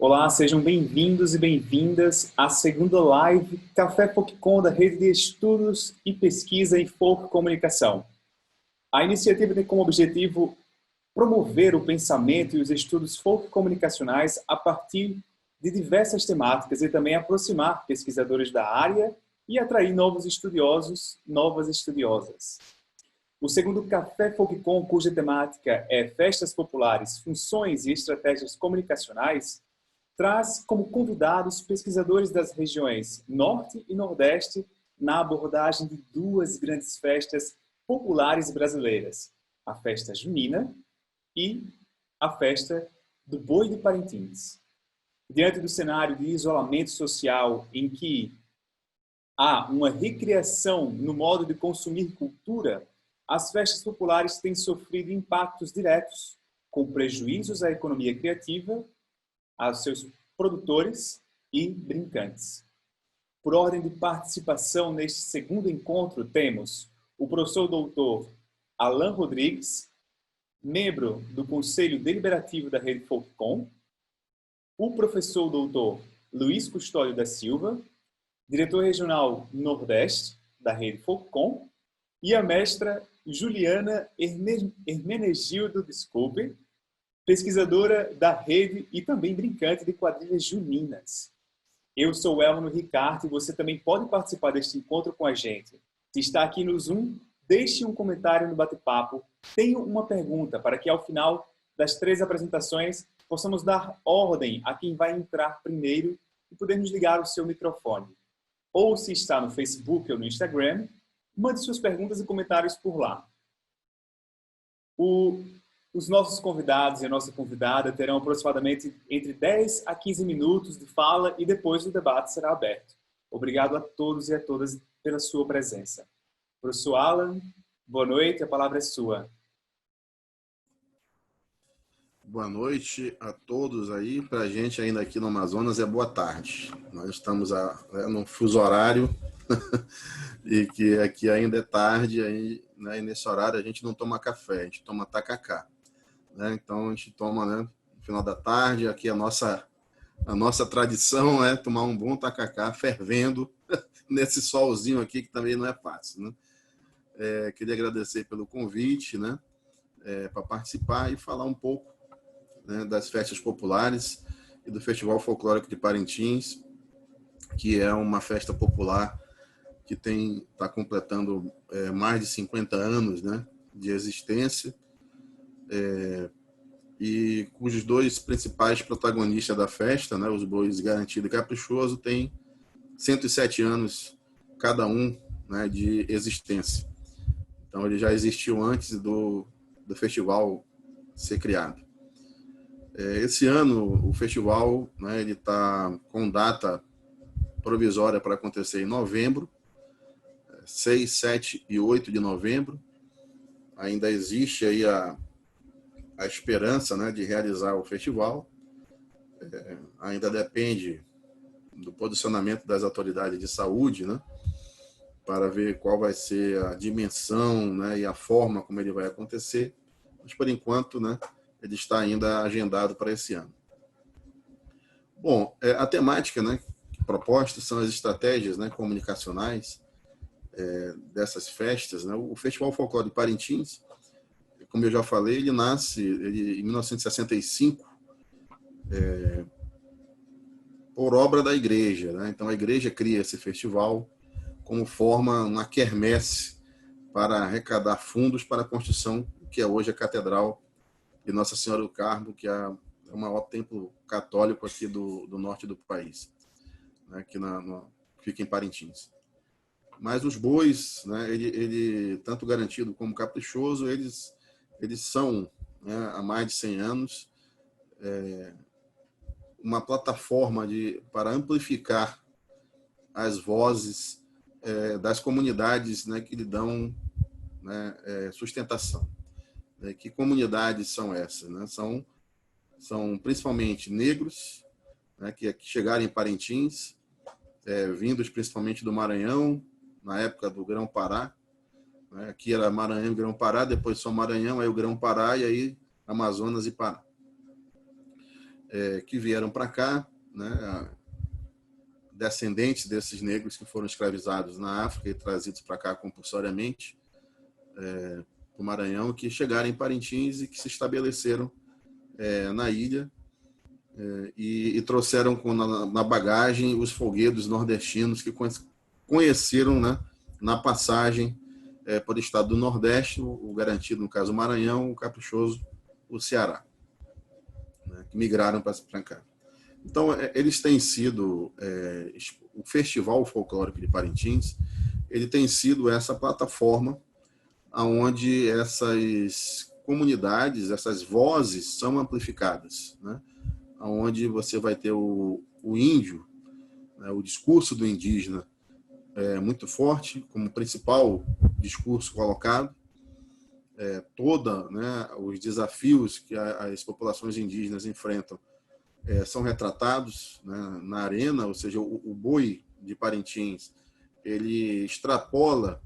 Olá, sejam bem-vindos e bem-vindas à segunda live Café FolkCon da Rede de Estudos e Pesquisa em Folk Comunicação. A iniciativa tem como objetivo promover o pensamento e os estudos folk comunicacionais a partir de diversas temáticas e também aproximar pesquisadores da área e atrair novos estudiosos, novas estudiosas. O segundo Café FolkCon, cuja temática é Festas Populares, Funções e Estratégias Comunicacionais, traz como convidados pesquisadores das regiões Norte e Nordeste na abordagem de duas grandes festas populares brasileiras, a festa junina e a festa do Boi de Parintins. Diante do cenário de isolamento social em que há uma recriação no modo de consumir cultura, as festas populares têm sofrido impactos diretos, com prejuízos à economia criativa, aos seus produtores e brincantes. Por ordem de participação neste segundo encontro, temos o professor doutor Alan Rodrigues, membro do Conselho Deliberativo da Rede FolkCon, o professor doutor Luiz Custódio da Silva, diretor regional Nordeste da Rede FolkCon, e a mestra Juliana Hermenegildo, pesquisadora da rede e também brincante de quadrilhas juninas. Eu sou o Elmo Ricardo e você também pode participar deste encontro com a gente. Se está aqui no Zoom, deixe um comentário no bate-papo. Tenho uma pergunta para que ao final das 3 apresentações possamos dar ordem a quem vai entrar primeiro e podermos ligar o seu microfone. Ou se está no Facebook ou no Instagram, mande suas perguntas e comentários por lá. Os nossos convidados e a nossa convidada terão aproximadamente entre 10 a 15 minutos de fala e depois o debate será aberto. Obrigado a todos e a todas pela sua presença. Professor Alan, boa noite, a palavra é sua. Boa noite a todos aí. Para a gente ainda aqui no Amazonas é boa tarde. Nós estamos no fuso horário e que aqui ainda é tarde, aí, né, e nesse horário a gente não toma café, a gente toma tacacá. Né? Então a gente toma, né, no final da tarde, aqui a nossa tradição é tomar um bom tacacá fervendo nesse solzinho aqui que também não é fácil. Né? Queria agradecer pelo convite, né, para participar e falar um pouco, né, das festas populares e do Festival Folclórico de Parintins, que é uma festa popular que está completando mais de 50 anos, né, de existência, e cujos 2 principais protagonistas da festa, né, os bois Garantido e Caprichoso, têm 107 anos cada um, né, de existência. Então ele já existiu antes do festival ser criado. Esse ano o festival, né, ele está com data provisória para acontecer em novembro, 6, 7 e 8 de novembro. Ainda existe aí a esperança, né, de realizar o festival. Ainda depende do posicionamento das autoridades de saúde, né, para ver qual vai ser a dimensão, né, e a forma como ele vai acontecer. Mas, por enquanto, né, ele está ainda agendado para esse ano. Bom, a temática, né, proposta são as estratégias, né, comunicacionais dessas festas. Né? O Festival Folclórico de Parintins, como eu já falei, ele nasce em 1965 por obra da igreja. Né? Então a igreja cria esse festival como forma, uma quermesse para arrecadar fundos para a construção que é hoje a Catedral de Nossa Senhora do Carmo, que é o maior templo católico aqui do norte do país, né? Que fica em Parintins. Mas os bois, né, ele tanto Garantido como Caprichoso, eles são, né, há mais de 100 anos, uma plataforma para amplificar as vozes das comunidades, né, que lhe dão, né, sustentação. Que comunidades são essas? Né? São principalmente negros, né, que chegaram em Parintins, vindos principalmente do Maranhão, na época do Grão-Pará. Né? Aqui era Maranhão e Grão-Pará, depois só Maranhão, aí o Grão-Pará e aí Amazonas e Pará. que vieram para cá, né, descendentes desses negros que foram escravizados na África e trazidos para cá compulsoriamente, para o Maranhão, que chegaram em Parintins e que se estabeleceram na ilha e trouxeram na bagagem os folguedos nordestinos que conheceram, né, na passagem por estado do Nordeste, o garantido, no caso, o Maranhão, o caprichoso, o Ceará, né, que migraram para cá. Então, eles têm sido, o Festival Folclórico de Parintins, ele tem sido essa plataforma onde essas comunidades, essas vozes são amplificadas, né? Onde você vai ter o índio, né, o discurso do indígena muito forte, como principal discurso colocado, né, os desafios que as populações indígenas enfrentam são retratados, né, na arena, ou seja, o boi de Parintins, ele extrapola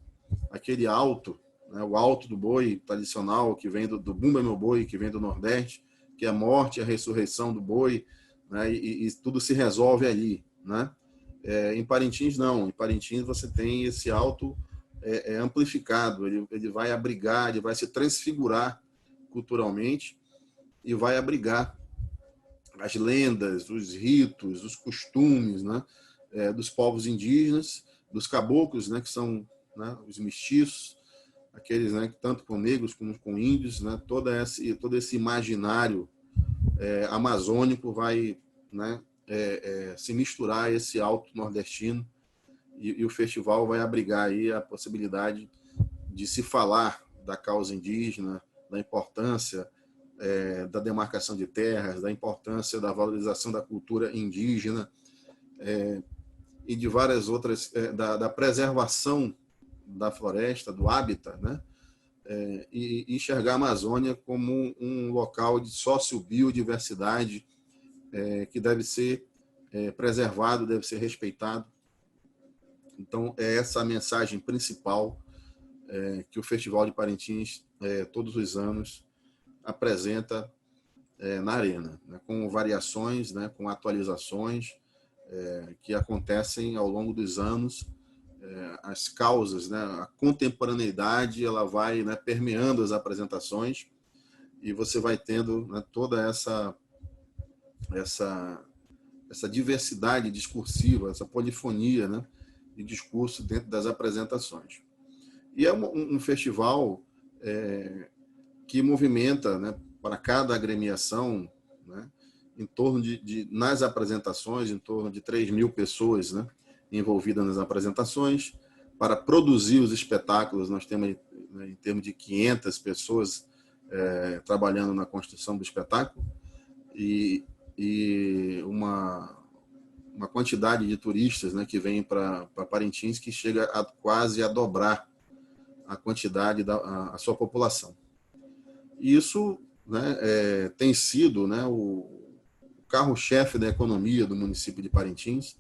aquele alto, né, o alto do boi tradicional que vem do Bumba Meu Boi, que vem do Nordeste, que é a morte e a ressurreição do boi, né, e tudo se resolve ali, né? Em Parintins, não. Em Parintins você tem esse alto amplificado, ele vai abrigar, ele vai se transfigurar culturalmente e vai abrigar as lendas, os ritos, os costumes, né, dos povos indígenas, dos caboclos, né, que são, né, os mestiços, aqueles, né, tanto com negros como com índios, né, todo esse imaginário amazônico vai, né, se misturar a esse alto nordestino e o festival vai abrigar aí a possibilidade de se falar da causa indígena, da importância da demarcação de terras, da importância da valorização da cultura indígena e de várias outras, da preservação da floresta, do hábitat, né? E enxergar a Amazônia como um local de sociobiodiversidade que deve ser preservado, deve ser respeitado. Então, é essa a mensagem principal que o Festival de Parintins, todos os anos, apresenta na arena, né, com variações, né, com atualizações que acontecem ao longo dos anos. As causas, né, a contemporaneidade, ela vai, né, permeando as apresentações e você vai tendo, né, toda essa diversidade discursiva, essa polifonia, né, de discurso dentro das apresentações. E é um festival que movimenta, né, para cada agremiação, né, em torno nas apresentações, em torno de 3.000 pessoas, né, envolvidas nas apresentações. Para produzir os espetáculos, nós temos, né, em termos de 500 pessoas trabalhando na construção do espetáculo e uma quantidade de turistas, né, que vêm para Parintins que chega quase a dobrar a quantidade a sua população. E isso, né, tem sido, né, o carro-chefe da economia do município de Parintins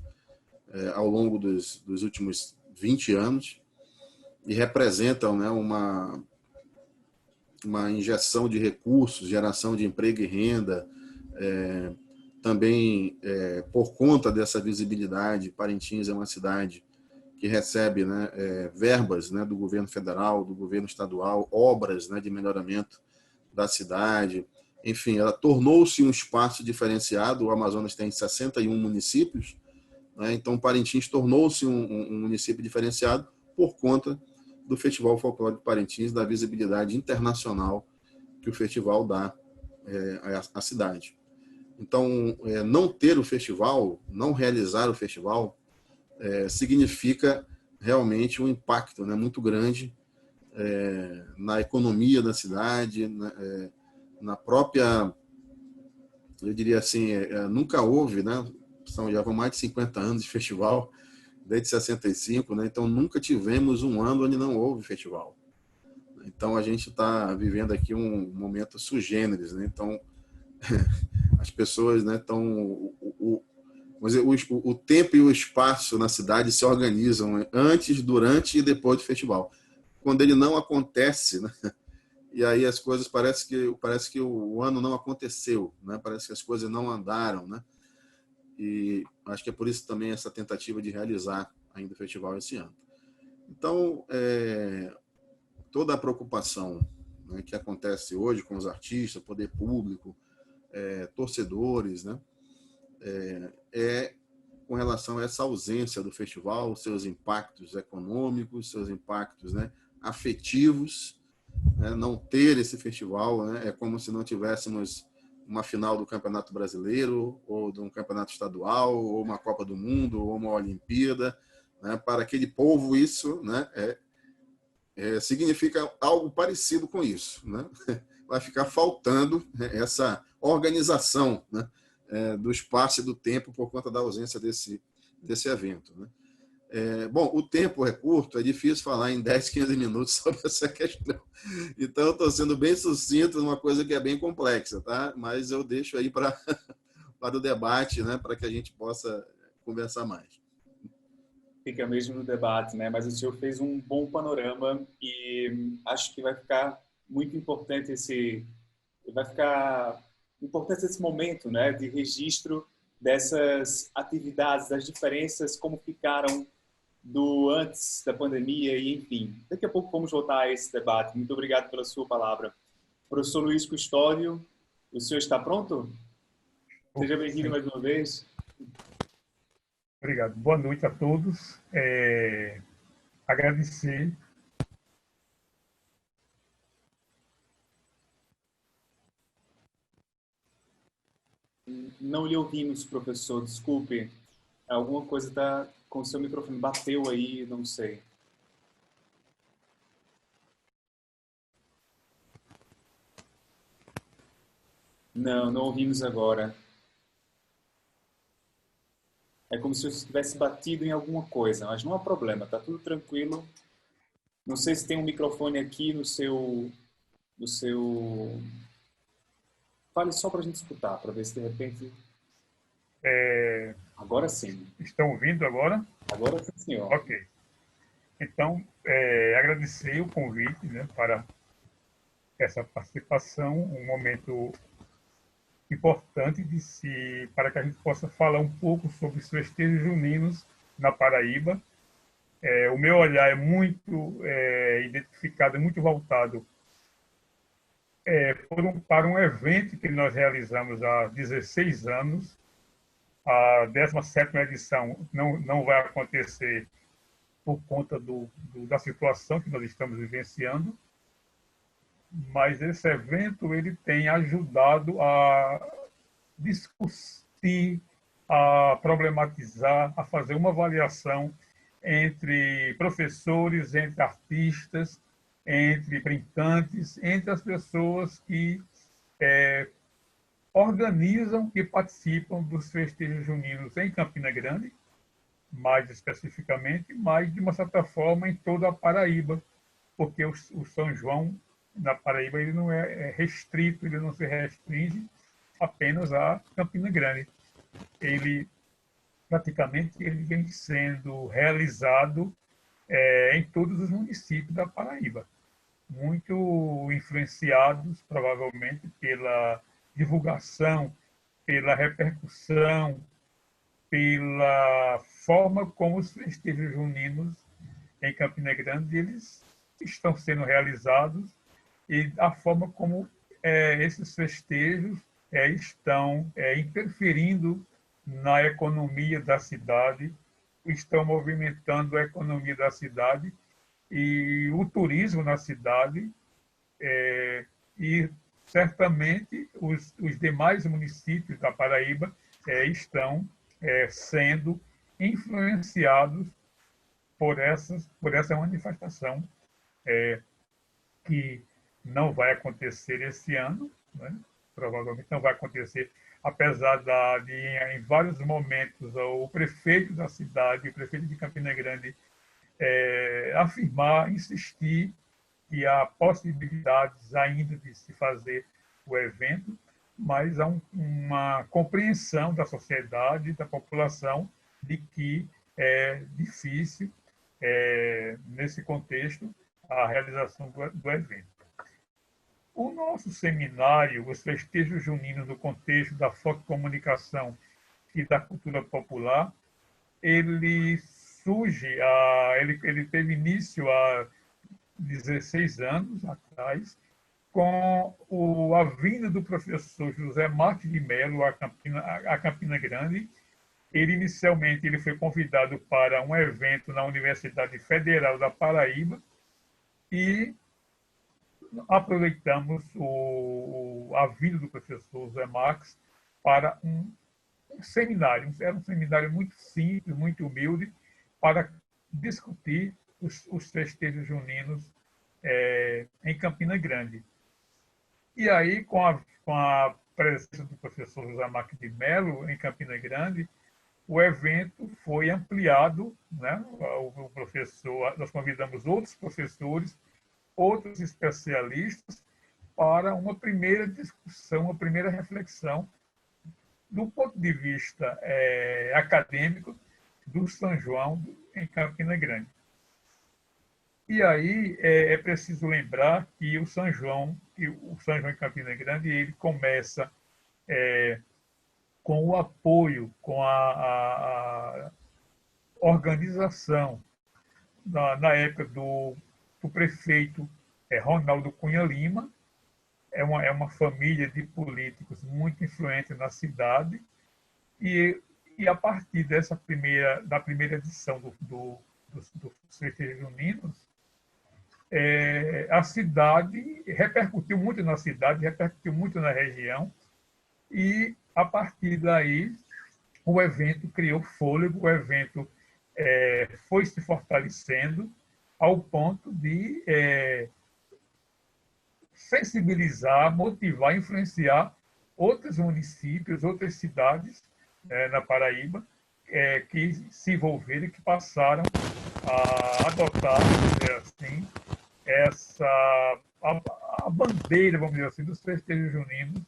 ao longo dos últimos 20 anos e representam, né, uma injeção de recursos, geração de emprego e renda, também por conta dessa visibilidade. Parintins é uma cidade que recebe, né, verbas, né, do governo federal, do governo estadual, obras, né, de melhoramento da cidade. Enfim, ela tornou-se um espaço diferenciado. O Amazonas tem 61 municípios, né, então Parintins tornou-se um município diferenciado por conta do Festival Folclórico de Parintins, da visibilidade internacional que o festival dá à cidade. Então, não ter o festival, não realizar o festival, significa realmente um impacto, né, muito grande na economia da cidade, na própria, eu diria assim, nunca houve, né, já vão mais de 50 anos de festival, desde 65, né, então nunca tivemos um ano onde não houve festival. Então a gente está vivendo aqui um momento sui generis, né, então as pessoas, né, estão... O tempo e o espaço na cidade se organizam antes, durante e depois do festival. Quando ele não acontece, né, e aí as coisas parece que o ano não aconteceu, né? Parece que as coisas não andaram, né? E acho que é por isso também essa tentativa de realizar ainda o festival esse ano. Então, toda a preocupação, né, que acontece hoje com os artistas, poder público, torcedores, né, com relação a essa ausência do festival, seus impactos econômicos, seus impactos, né, afetivos, né, não ter esse festival, né, é como se não tivéssemos uma final do Campeonato Brasileiro, ou de um Campeonato Estadual, ou uma Copa do Mundo, ou uma Olimpíada, né, para aquele povo isso, né, significa algo parecido com isso, né? Vai ficar faltando, né, essa organização, né, do espaço e do tempo por conta da ausência desse evento, né? Bom, o tempo é curto, é difícil falar em 10, 15 minutos sobre essa questão. Então, eu estou sendo bem sucinto numa coisa que é bem complexa, tá? Mas eu deixo aí para o debate, né, para que a gente possa conversar mais. Fica mesmo no debate, né? Mas o senhor fez um bom panorama e acho que vai ficar muito importante esse momento, né, de registro dessas atividades, das diferenças, como ficaram do antes da pandemia e enfim. Daqui a pouco vamos voltar a esse debate. Muito obrigado pela sua palavra. Professor Luiz Custódio, o senhor está pronto? Seja bem-vindo mais uma vez. Obrigado. Boa noite a todos. Agradecer. Não lhe ouvimos, professor, desculpe. Alguma coisa está com o seu microfone. Bateu aí, não sei. Não, não ouvimos agora. É como se eu tivesse batido em alguma coisa, mas não há problema, está tudo tranquilo. Não sei se tem um microfone aqui no seu... Fale só para a gente escutar, para ver se de repente... Agora sim. Estão ouvindo agora? Agora sim, senhor. Ok. Então, agradecer o convite, né, para essa participação, um momento importante para que a gente possa falar um pouco sobre os festejos juninos na Paraíba. O meu olhar é muito identificado, é muito voltado para um evento que nós realizamos há 16 anos. A 17ª edição não vai acontecer por conta da situação que nós estamos vivenciando, mas esse evento ele tem ajudado a discutir, a problematizar, a fazer uma avaliação entre professores, entre artistas, entre brincantes, entre as pessoas que organizam e participam dos festejos juninos em Campina Grande, mais especificamente, mas de uma certa forma em toda a Paraíba, porque o São João na Paraíba ele não é restrito, ele não se restringe apenas a Campina Grande. Ele praticamente ele vem sendo realizado em todos os municípios da Paraíba, muito influenciados provavelmente pela divulgação, pela repercussão, pela forma como os festejos juninos em Campina Grande eles estão sendo realizados e a forma como esses festejos estão interferindo na economia da cidade, estão movimentando a economia da cidade e o turismo na cidade, e certamente os demais municípios da Paraíba estão sendo influenciados por essa manifestação que não vai acontecer esse ano, né? Provavelmente não vai acontecer, apesar de em vários momentos o prefeito da cidade, o prefeito de Campina Grande, afirmar, insistir que há possibilidades ainda de se fazer o evento, mas há uma compreensão da sociedade, da população, de que é difícil, nesse contexto, a realização do evento. O nosso seminário, os festejos juninos no contexto da fotocomunicação e da cultura popular, ele ele teve início há 16 anos atrás, com a vinda do professor José Marques de Mello a Campina Grande. Inicialmente, ele foi convidado para um evento na Universidade Federal da Paraíba e aproveitamos a vinda do professor José Marques para um seminário. Era um seminário muito simples, muito humilde, para discutir os festejos juninos em Campina Grande. E aí, com a presença do professor José Marques de Mello em Campina Grande, o evento foi ampliado, né? Nós convidamos outros professores, outros especialistas, para uma primeira discussão, uma primeira reflexão, do ponto de vista acadêmico, do São João em Campina Grande. E aí é preciso lembrar que o São João em Campina Grande, ele começa com o apoio, com a organização, na época do prefeito Ronaldo Cunha Lima. É uma família de políticos muito influente na cidade, e a partir da primeira edição dos festejos juninos, a cidade repercutiu muito na cidade, repercutiu muito na região, e a partir daí o evento criou fôlego, o evento foi se fortalecendo ao ponto de sensibilizar, motivar, influenciar outros municípios, outras cidades na Paraíba, que se envolveram e que passaram a adotar, vamos dizer assim, a bandeira, vamos dizer assim, dos festejos juninos,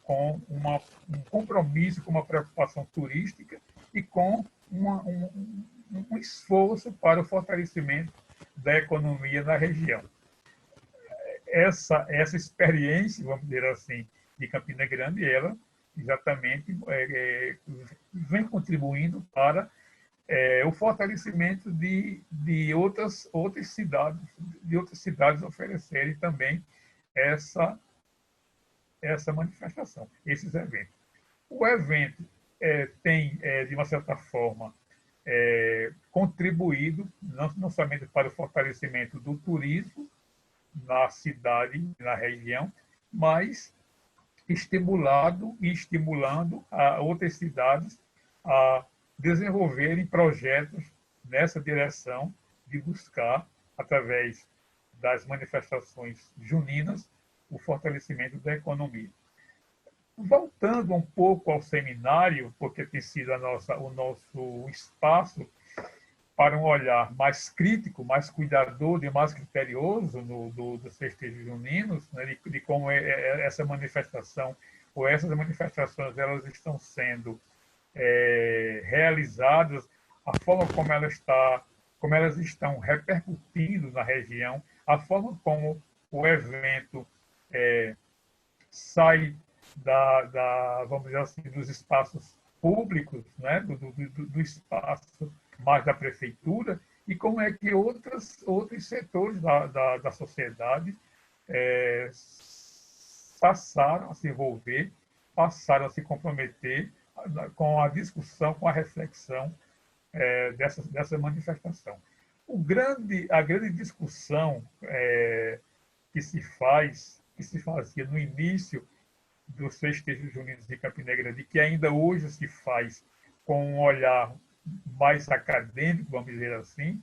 com um compromisso, com uma preocupação turística e com um esforço para o fortalecimento da economia na região. Essa experiência, vamos dizer assim, de Campina Grande, ela exatamente vem contribuindo para o fortalecimento de outras cidades oferecerem também essa manifestação, esses eventos. O evento tem, de uma certa forma, contribuído não somente para o fortalecimento do turismo na cidade, na região, mas estimulando a outras cidades a desenvolverem projetos nessa direção de buscar, através das manifestações juninas, o fortalecimento da economia. Voltando um pouco ao seminário, porque tem sido o nosso espaço para um olhar mais crítico, mais cuidadoso e mais criterioso dos festejos juninos, né, de como essa manifestação, ou essas manifestações, elas estão sendo realizadas, a forma como elas estão repercutindo na região, a forma como o evento sai vamos dizer assim, dos espaços públicos, né, do espaço mais da prefeitura, e como é que outros setores da sociedade passaram a se envolver, passaram a se comprometer com a discussão, com a reflexão dessa manifestação. A grande discussão que se fazia no início dos festejos juninos de Campina Grande, que ainda hoje se faz com um olhar mais acadêmico, vamos dizer assim,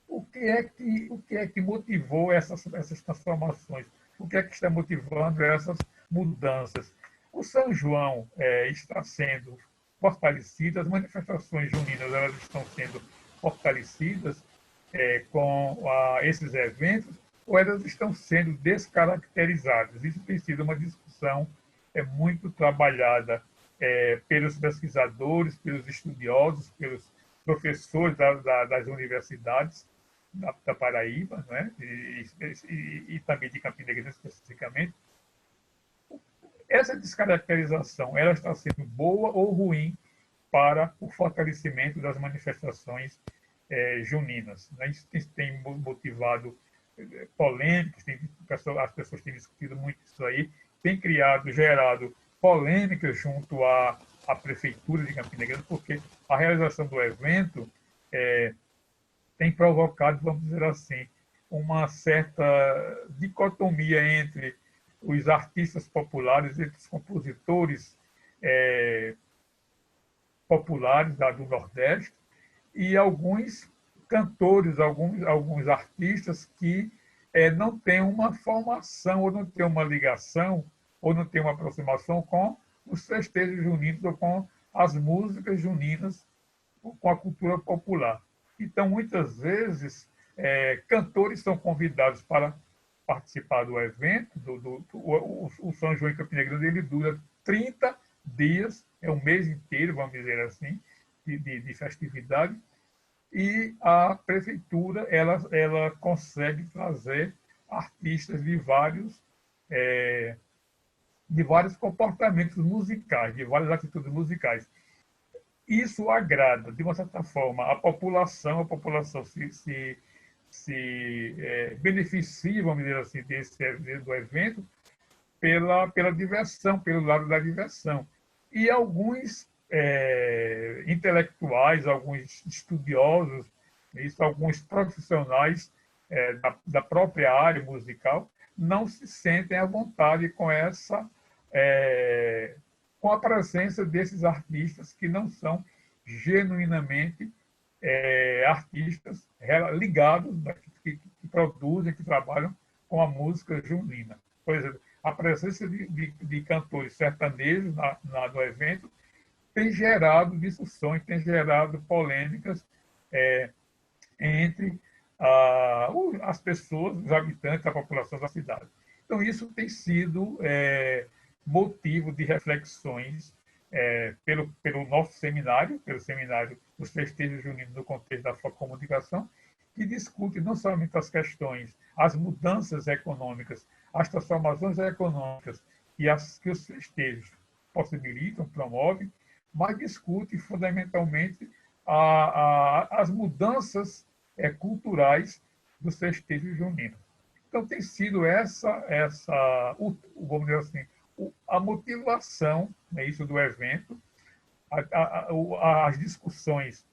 o que é que motivou essas transformações? O que é que está motivando essas mudanças? O São João está sendo fortalecido, as manifestações juninas elas estão sendo fortalecidas com esses eventos, ou elas estão sendo descaracterizadas? Isso tem sido uma discussão muito trabalhada pelos pesquisadores, pelos estudiosos, pelos professores das universidades, da Paraíba, né? E também de Campina Grande especificamente. Essa descaracterização, ela está sendo boa ou ruim para o fortalecimento das manifestações juninas, né? Isso tem motivado polêmicas, as pessoas têm discutido muito isso aí, tem gerado polêmicas junto à Prefeitura de Campina Grande, porque a realização do evento tem provocado, vamos dizer assim, uma certa dicotomia entre os artistas populares, entre os compositores populares do Nordeste e alguns cantores, alguns artistas que não têm uma formação, ou não têm uma ligação, ou não têm uma aproximação com os festejos juninos, ou com as músicas juninas, ou com a cultura popular. Então, muitas vezes, cantores são convidados para participar do evento. O São João em Campina Grande ele dura 30 dias, é um mês inteiro, vamos dizer assim, de festividade, e a prefeitura ela consegue trazer artistas de vários comportamentos musicais, de várias atitudes musicais. Isso agrada, de uma certa forma, a população se beneficia, vamos dizer assim, do evento pela diversão, pelo lado da diversão. E alguns intelectuais, alguns estudiosos, alguns profissionais da própria área musical não se sentem à vontade com com a presença desses artistas que não são genuinamente artistas ligados, né, que produzem, que trabalham com a música junina. Por exemplo, a presença de cantores sertanejos no evento tem gerado discussões, tem gerado polêmicas entre as pessoas, os habitantes, a população da cidade. Então, isso tem sido motivo de reflexões pelo nosso seminário, pelo seminário dos festejos juninos no contexto da comunicação, que discute não somente as questões, as mudanças econômicas, as transformações econômicas que os festejos possibilitam, promovem, mas discute fundamentalmente as mudanças culturais dos festejos juninos. Então, tem sido vamos dizer assim, a motivação, né, isso do evento. As discussões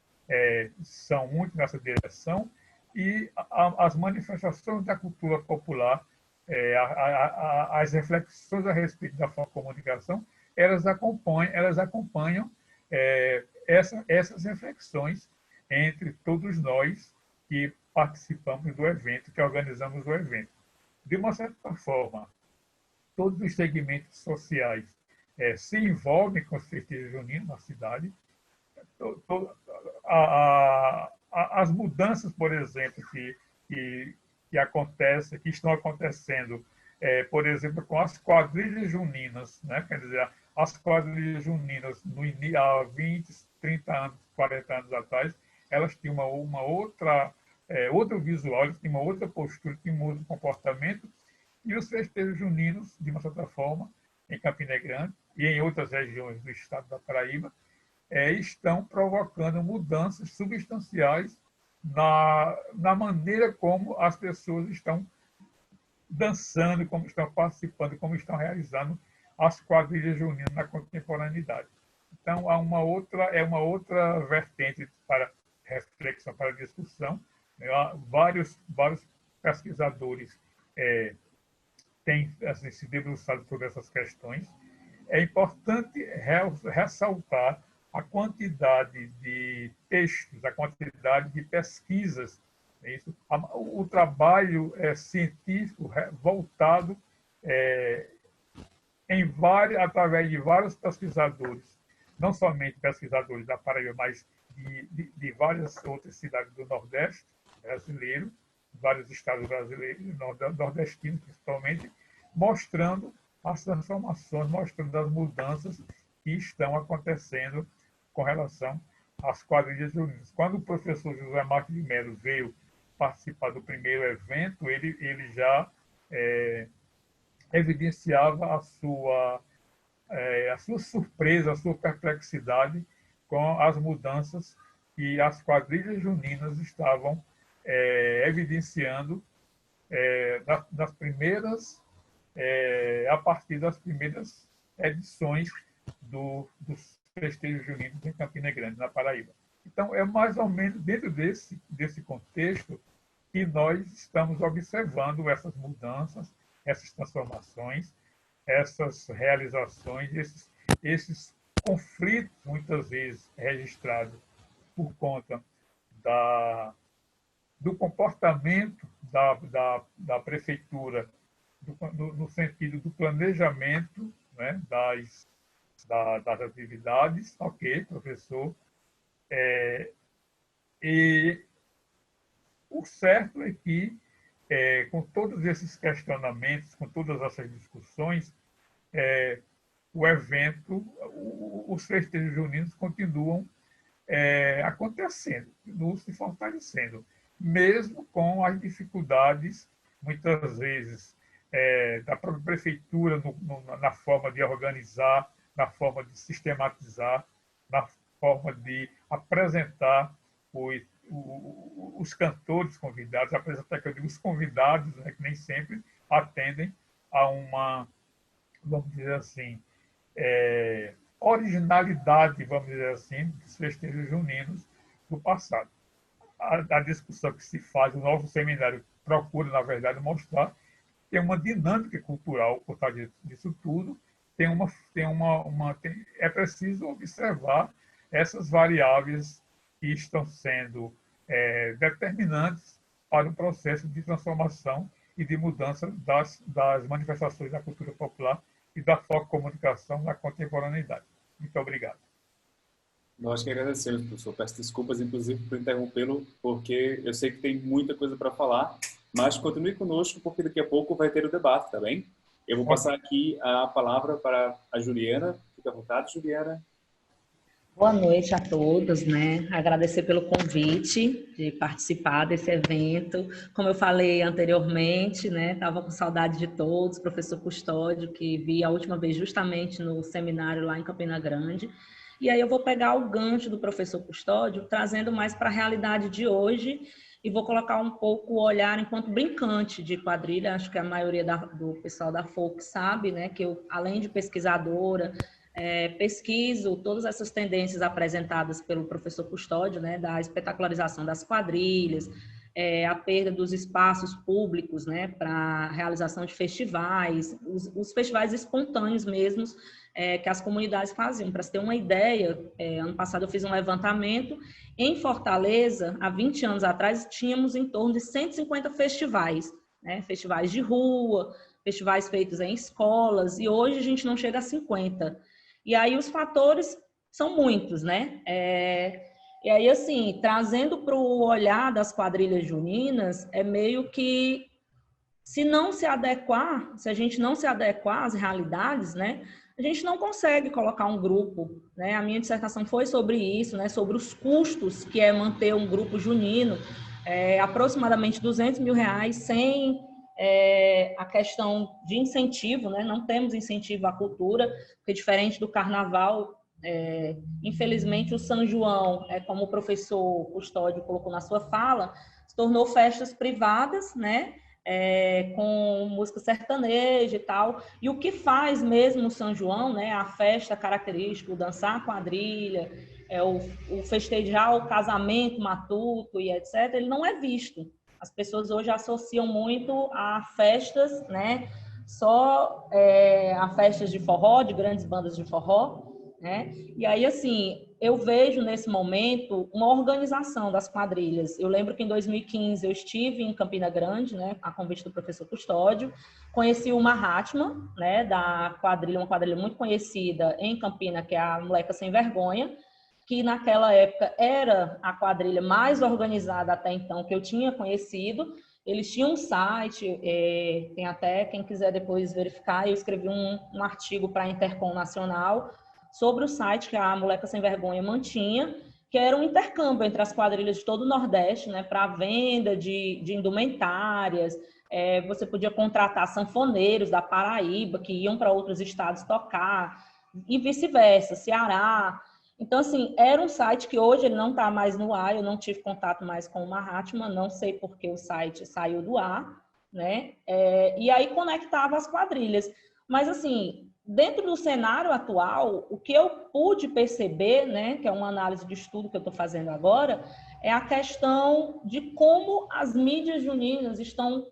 são muito nessa direção e as manifestações da cultura popular, as reflexões a respeito da comunicação, elas acompanham essas reflexões entre todos nós que participamos do evento, que organizamos o evento. De uma certa forma, todos os segmentos sociais se envolvem com os festejos juninos na cidade. As mudanças, por exemplo, que estão acontecendo, por exemplo, com as quadrilhas juninas, né? Quer dizer, as quadrilhas juninas, há 20, 30 anos, 40 anos atrás, elas tinham outro visual, elas tinham uma outra postura, tinham um outro comportamento, e os festejos juninos, de uma certa forma, em Campina Grande e em outras regiões do estado da Paraíba, estão provocando mudanças substanciais na maneira como as pessoas estão dançando, como estão participando, como estão realizando as quadrilhas juninas na contemporaneidade. Então, há uma outra vertente para reflexão, para discussão. Vários pesquisadores têm assim, se debruçado sobre essas questões. É importante ressaltar a quantidade de textos, a quantidade de pesquisas, o trabalho científico voltado através de vários pesquisadores, não somente pesquisadores da Paraíba, mas de várias outras cidades do Nordeste brasileiro, vários estados brasileiros, nordestinos principalmente, mostrando as transformações, mostrando as mudanças que estão acontecendo com relação às quadrilhas juninas. Quando o professor José Marques de Mello veio participar do primeiro evento, ele já evidenciava a sua surpresa, a sua perplexidade com as mudanças que as quadrilhas juninas estavam evidenciando das primeiras, a partir das primeiras edições dos festejos juninos em Campina Grande, na Paraíba. Então, é mais ou menos dentro desse contexto que nós estamos observando essas mudanças, essas transformações, essas realizações, esses conflitos, muitas vezes registrados por conta do comportamento da prefeitura, no sentido do planejamento, né, das atividades. Ok, professor. E o certo é que, com todos esses questionamentos, com todas essas discussões, o evento, os festejos juninos continuam acontecendo, continuam se fortalecendo, mesmo com as dificuldades, muitas vezes, da própria prefeitura na forma de organizar, na forma de sistematizar, na forma de apresentar os cantores convidados, apresentar, que eu digo, os convidados, né, que nem sempre atendem a uma, vamos dizer assim, originalidade, vamos dizer assim, dos festejos juninos do passado. A discussão que se faz, o novo seminário procura, na verdade, mostrar que tem uma dinâmica cultural por trás disso tudo, é preciso observar essas variáveis que estão sendo determinantes para o processo de transformação e de mudança das manifestações da cultura popular e da focomunicação na contemporaneidade. Muito obrigado. Nós que agradecemos, professor. Peço desculpas, inclusive, por interrompê-lo, porque eu sei que tem muita coisa para falar, mas continue conosco, porque daqui a pouco vai ter o debate, tá bem? Eu vou passar aqui a palavra para a Juliana. Fica à vontade, Juliana. Boa noite a todos, né? Agradecer pelo convite de participar desse evento. Como eu falei anteriormente, né? Estava com saudade de todos, professor Custódio, que vi a última vez justamente no seminário lá em Campina Grande. E aí eu vou pegar o gancho do professor Custódio, trazendo mais para a realidade de hoje, e vou colocar um pouco o olhar enquanto brincante de quadrilha. Acho que a maioria do pessoal da FOC sabe, né? Que eu, além de pesquisadora, pesquiso todas essas tendências apresentadas pelo professor Custódio, né, da espetacularização das quadrilhas, a perda dos espaços públicos, né, para a realização de festivais, os festivais espontâneos mesmos, que as comunidades faziam. Para você ter uma ideia, ano passado eu fiz um levantamento. Em Fortaleza, há 20 anos atrás, tínhamos em torno de 150 festivais, né, festivais de rua, festivais feitos em escolas, e hoje a gente não chega a 50. E aí os fatores são muitos, né? E aí, assim, trazendo para o olhar das quadrilhas juninas, é meio que, se a gente não se adequar às realidades, né? A gente não consegue colocar um grupo, né? A minha dissertação foi sobre isso, né? Sobre os custos que é manter um grupo junino, aproximadamente R$200 mil, sem a questão de incentivo, né? Não temos incentivo à cultura, porque diferente do carnaval, infelizmente o São João, como o professor Custódio colocou na sua fala, se tornou festas privadas, né? Com música sertaneja e tal, e o que faz mesmo o São João, né? A festa característica, o dançar a quadrilha, o festejar o casamento matuto e etc., ele não é visto. As pessoas hoje associam muito a festas, né? Só a festas de forró, de grandes bandas de forró, né? E aí, assim, eu vejo nesse momento uma organização das quadrilhas. Eu lembro que em 2015 eu estive em Campina Grande, né, a convite do professor Custódio, conheci o Mahatma, né, da quadrilha, uma quadrilha muito conhecida em Campina, que é a Moleca Sem Vergonha, que naquela época era a quadrilha mais organizada até então que eu tinha conhecido. Eles tinham um site, tem até quem quiser depois verificar, eu escrevi um artigo para a Intercom Nacional sobre o site que a Moleca Sem Vergonha mantinha, que era um intercâmbio entre as quadrilhas de todo o Nordeste, né, para venda de indumentárias. Você podia contratar sanfoneiros da Paraíba que iam para outros estados tocar, e vice-versa, Ceará. Então, assim, era um site que hoje ele não está mais no ar, eu não tive contato mais com o Mahatma, não sei por que o site saiu do ar, né? E aí conectava as quadrilhas. Mas, assim, dentro do cenário atual, o que eu pude perceber, né, que é uma análise de estudo que eu estou fazendo agora, é a questão de como as mídias juninas estão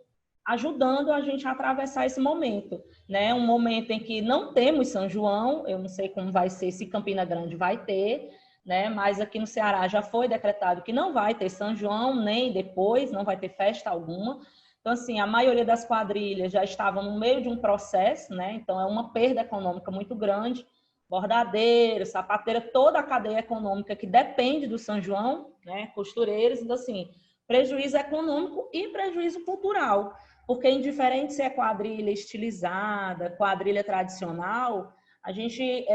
ajudando a gente a atravessar esse momento, né? Um momento em que não temos São João, eu não sei como vai ser, se Campina Grande vai ter, né? Mas aqui no Ceará já foi decretado que não vai ter São João, nem depois, não vai ter festa alguma. Então, assim, a maioria das quadrilhas já estavam no meio de um processo, né? Então, é uma perda econômica muito grande. Bordadeiro, sapateira, toda a cadeia econômica que depende do São João, né? Costureiros, então, assim, prejuízo econômico e prejuízo cultural. Porque, indiferente se é quadrilha estilizada, quadrilha tradicional, a gente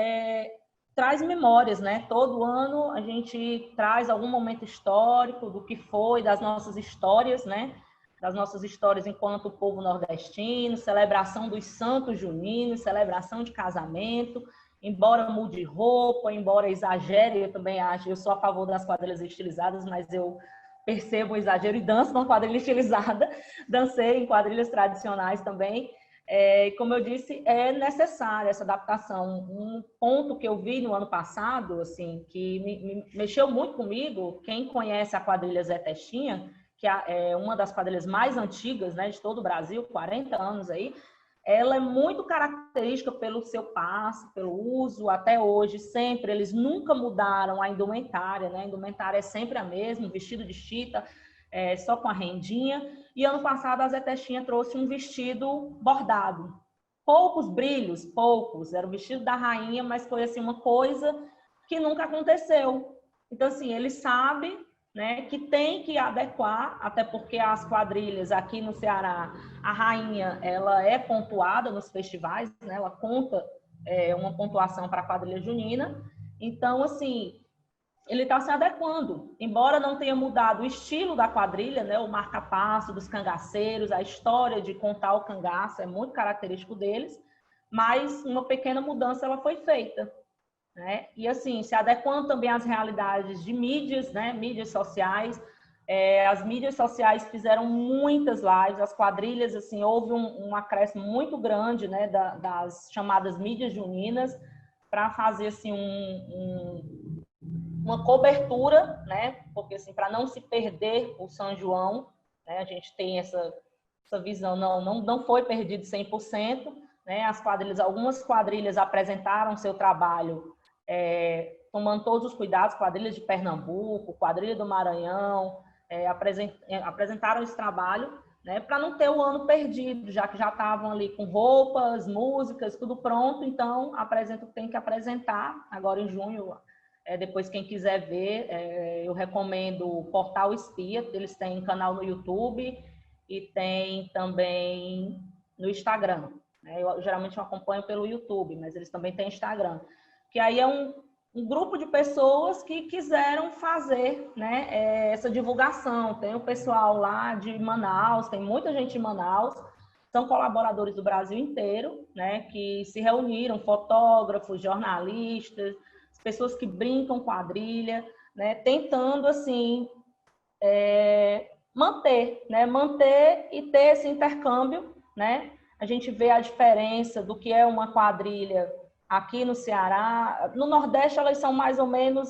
traz memórias, né? Todo ano a gente traz algum momento histórico do que foi, das nossas histórias, né? Das nossas histórias enquanto povo nordestino, celebração dos santos juninos, celebração de casamento, embora mude roupa, embora exagere, eu também acho, eu sou a favor das quadrilhas estilizadas, mas eu percebo o exagero e danço numa quadrilha estilizada, dancei em quadrilhas tradicionais também. Como eu disse, é necessária essa adaptação. Um ponto que eu vi no ano passado, assim, que me mexeu muito comigo, quem conhece a quadrilha Zé Testinha, que é uma das quadrilhas mais antigas, né, de todo o Brasil, 40 anos aí, ela é muito característica pelo seu passo, pelo uso, até hoje, sempre, eles nunca mudaram a indumentária, né, a indumentária é sempre a mesma, vestido de chita, só com a rendinha, e ano passado a Zé Testinha trouxe um vestido bordado, poucos brilhos, poucos, era o vestido da rainha, mas foi assim uma coisa que nunca aconteceu. Então, assim, ele sabe, né, que tem que adequar, até porque as quadrilhas aqui no Ceará, a rainha, ela é pontuada nos festivais, né, ela conta uma pontuação para a quadrilha junina. Então, assim, ele está se adequando, embora não tenha mudado o estilo da quadrilha, né, o marca-passo dos cangaceiros, a história de contar o cangaço é muito característico deles, mas uma pequena mudança ela foi feita. Né? E assim, se adequando também às realidades de mídias, né? Mídias sociais. As mídias sociais fizeram muitas lives, as quadrilhas, assim, houve um acréscimo muito grande, né? Das chamadas mídias juninas, para fazer assim, uma cobertura, né? Porque assim, para não se perder o São João, né? A gente tem essa visão, não foi perdido 100%, né? Algumas quadrilhas apresentaram seu trabalho tomando todos os cuidados, quadrilhas de Pernambuco, quadrilha do Maranhão, apresentaram esse trabalho, né, para não ter o ano perdido, já que já estavam ali com roupas, músicas, tudo pronto, então tem que apresentar agora em junho. Depois, quem quiser ver, eu recomendo o Portal Espia, eles têm canal no YouTube e tem também no Instagram. Eu geralmente acompanho pelo YouTube, mas eles também têm Instagram. Que aí é um grupo de pessoas que quiseram fazer, né, essa divulgação. Tem o pessoal lá de Manaus, tem muita gente em Manaus, são colaboradores do Brasil inteiro, né, que se reuniram, fotógrafos, jornalistas, pessoas que brincam quadrilha, né, tentando, assim, manter e ter esse intercâmbio, né? A gente vê a diferença do que é uma quadrilha aqui no Ceará. No Nordeste, elas são mais ou menos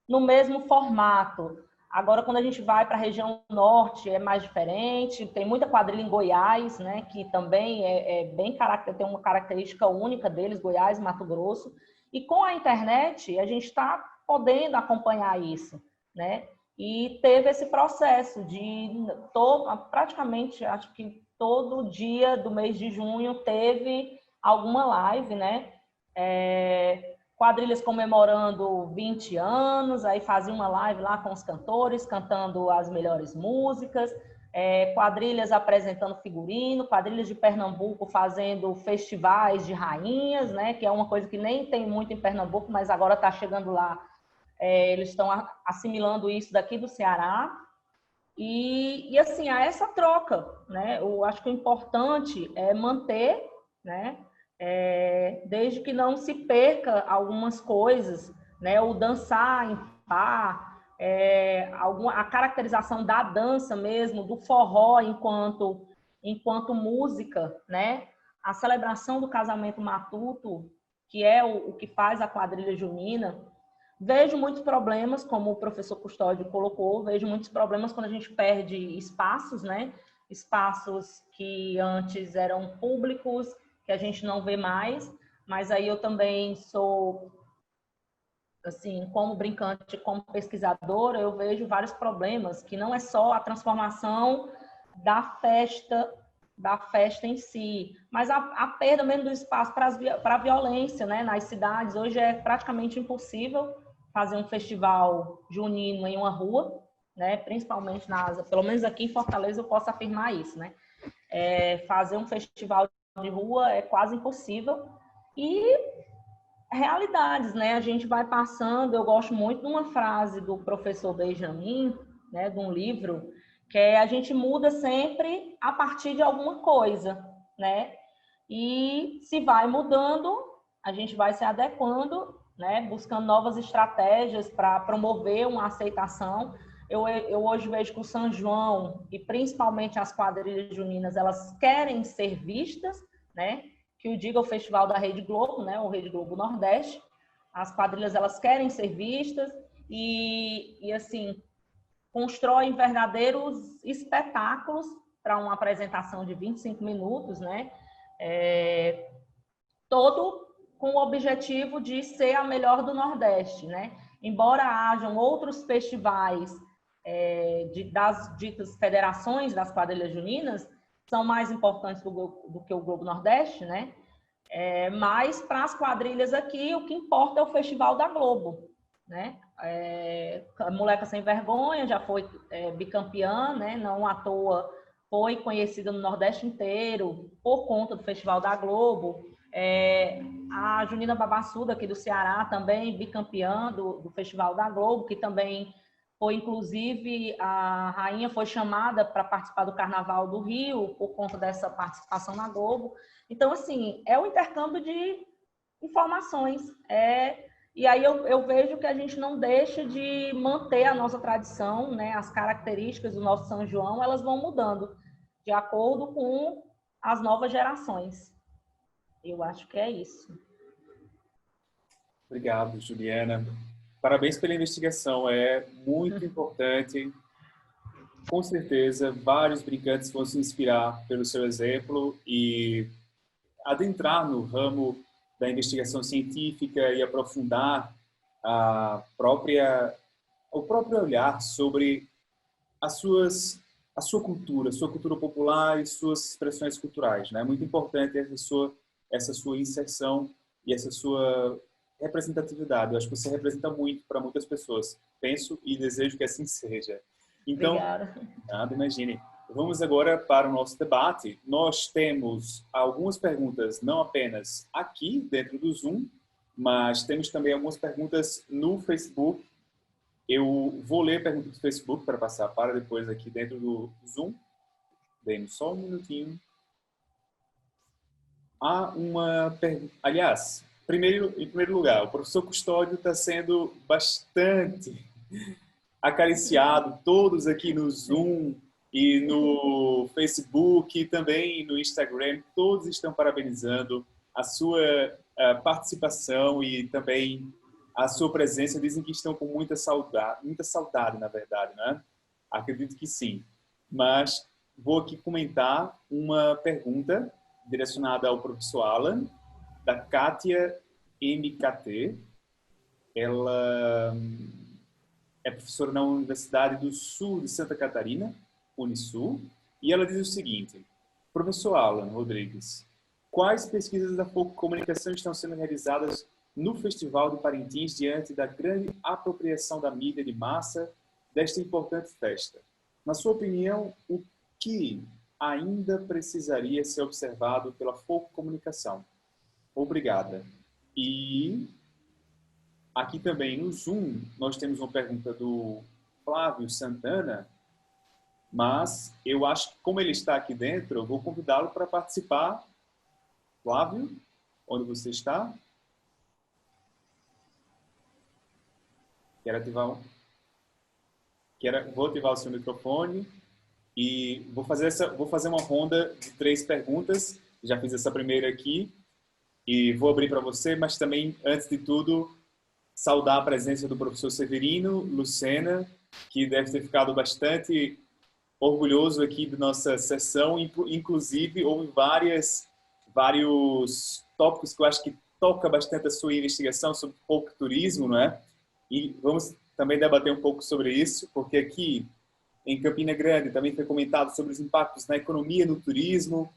no mesmo formato. Agora, quando a gente vai para a região norte, é mais diferente. Tem muita quadrilha em Goiás, né, que também tem uma característica única deles, Goiás, Mato Grosso. E com a internet, a gente está podendo acompanhar isso, né? E teve esse processo de praticamente, acho que todo dia do mês de junho teve alguma live, né? Quadrilhas comemorando 20 anos, aí fazia uma live lá com os cantores, cantando as melhores músicas, quadrilhas apresentando figurino, quadrilhas de Pernambuco fazendo festivais de rainhas, né, que é uma coisa que nem tem muito em Pernambuco, mas agora está chegando lá eles estão assimilando isso daqui do Ceará. E assim, há essa troca, né? Eu acho que o importante é manter, né? Desde que não se perca algumas coisas, né? O dançar em par, a caracterização da dança mesmo, do forró enquanto música, né? A celebração do casamento matuto, que é o que faz a quadrilha junina. Vejo muitos problemas, como o professor Custódio colocou, vejo muitos problemas quando a gente perde espaços, né? Espaços que antes eram públicos, que a gente não vê mais, mas aí eu também sou, assim, como brincante, como pesquisadora, eu vejo vários problemas, que não é só a transformação da festa em si, mas a perda mesmo do espaço para a violência, né? Nas cidades, hoje é praticamente impossível fazer um festival junino em uma rua, né? Principalmente pelo menos aqui em Fortaleza eu posso afirmar isso, né? Fazer um festival de rua é quase impossível. E realidades, né? A gente vai passando, eu gosto muito de uma frase do professor Benjamin, né, de um livro, que é: a gente muda sempre a partir de alguma coisa, né? E se vai mudando, a gente vai se adequando, né, buscando novas estratégias para promover uma aceitação. Eu hoje vejo que o São João, e principalmente as quadrilhas juninas, elas querem ser vistas, né? Que o diga o Festival da Rede Globo, né, o Rede Globo Nordeste. As quadrilhas, elas querem ser vistas e assim, constroem verdadeiros espetáculos para uma apresentação de 25 minutos, né? Todo com o objetivo de ser a melhor do Nordeste, né? Embora hajam outros festivais das ditas federações das quadrilhas juninas, são mais importantes do que o Globo Nordeste, né? Mas para as quadrilhas aqui, o que importa é o Festival da Globo, né? A Moleca Sem Vergonha já foi bicampeã, né? Não à toa foi conhecida no Nordeste inteiro por conta do Festival da Globo. A Junina Babassuda, aqui do Ceará, também bicampeã do Festival da Globo, que também foi, inclusive, a rainha foi chamada para participar do Carnaval do Rio por conta dessa participação na Globo. Então, assim, é um intercâmbio de informações. E aí eu vejo que a gente não deixa de manter a nossa tradição, né? As características do nosso São João, elas vão mudando de acordo com as novas gerações. Eu acho que é isso. Obrigado, Juliana. Parabéns pela investigação, é muito importante. Com certeza, vários brincantes vão se inspirar pelo seu exemplo e adentrar no ramo da investigação científica e aprofundar o próprio olhar sobre a sua cultura popular e suas expressões culturais, né? É muito importante essa sua inserção e essa sua representatividade. Eu acho que você representa muito para muitas pessoas. Penso e desejo que assim seja. Então, obrigada. nada, imagine. Vamos agora para o nosso debate. Nós temos algumas perguntas, não apenas aqui dentro do Zoom, mas temos também algumas perguntas no Facebook. Eu vou ler a pergunta do Facebook para passar para depois aqui dentro do Zoom. Dê-me só um minutinho. Há uma pergunta. Aliás, em primeiro lugar, o professor Custódio está sendo bastante acariciado, todos aqui no Zoom e no Facebook e também no Instagram, todos estão parabenizando a sua participação e também a sua presença. Dizem que estão com muita saudade, na verdade, né? Acredito que sim. Mas vou aqui comentar uma pergunta direcionada ao professor Alan, da Kátia MKT. Ela é professora na Universidade do Sul de Santa Catarina, Unisul, e ela diz o seguinte: professor Alan Rodrigues, quais pesquisas da Comunicação estão sendo realizadas no Festival de Parintins diante da grande apropriação da mídia de massa desta importante festa? Na sua opinião, o que ainda precisaria ser observado pela Comunicação? Obrigada. E aqui também no Zoom, nós temos uma pergunta do Flávio Santana, mas eu acho que como ele está aqui dentro, eu vou convidá-lo para participar. Flávio, onde você está? Vou ativar o seu microfone e vou fazer uma ronda de 3 perguntas. Já fiz essa primeira aqui e vou abrir para você, mas também, antes de tudo, saudar a presença do professor Severino Lucena, que deve ter ficado bastante orgulhoso aqui da nossa sessão. Inclusive, houve vários tópicos que eu acho que toca bastante a sua investigação sobre folcturismo, não é? E vamos também debater um pouco sobre isso, porque aqui em Campina Grande também foi comentado sobre os impactos na economia, no turismo.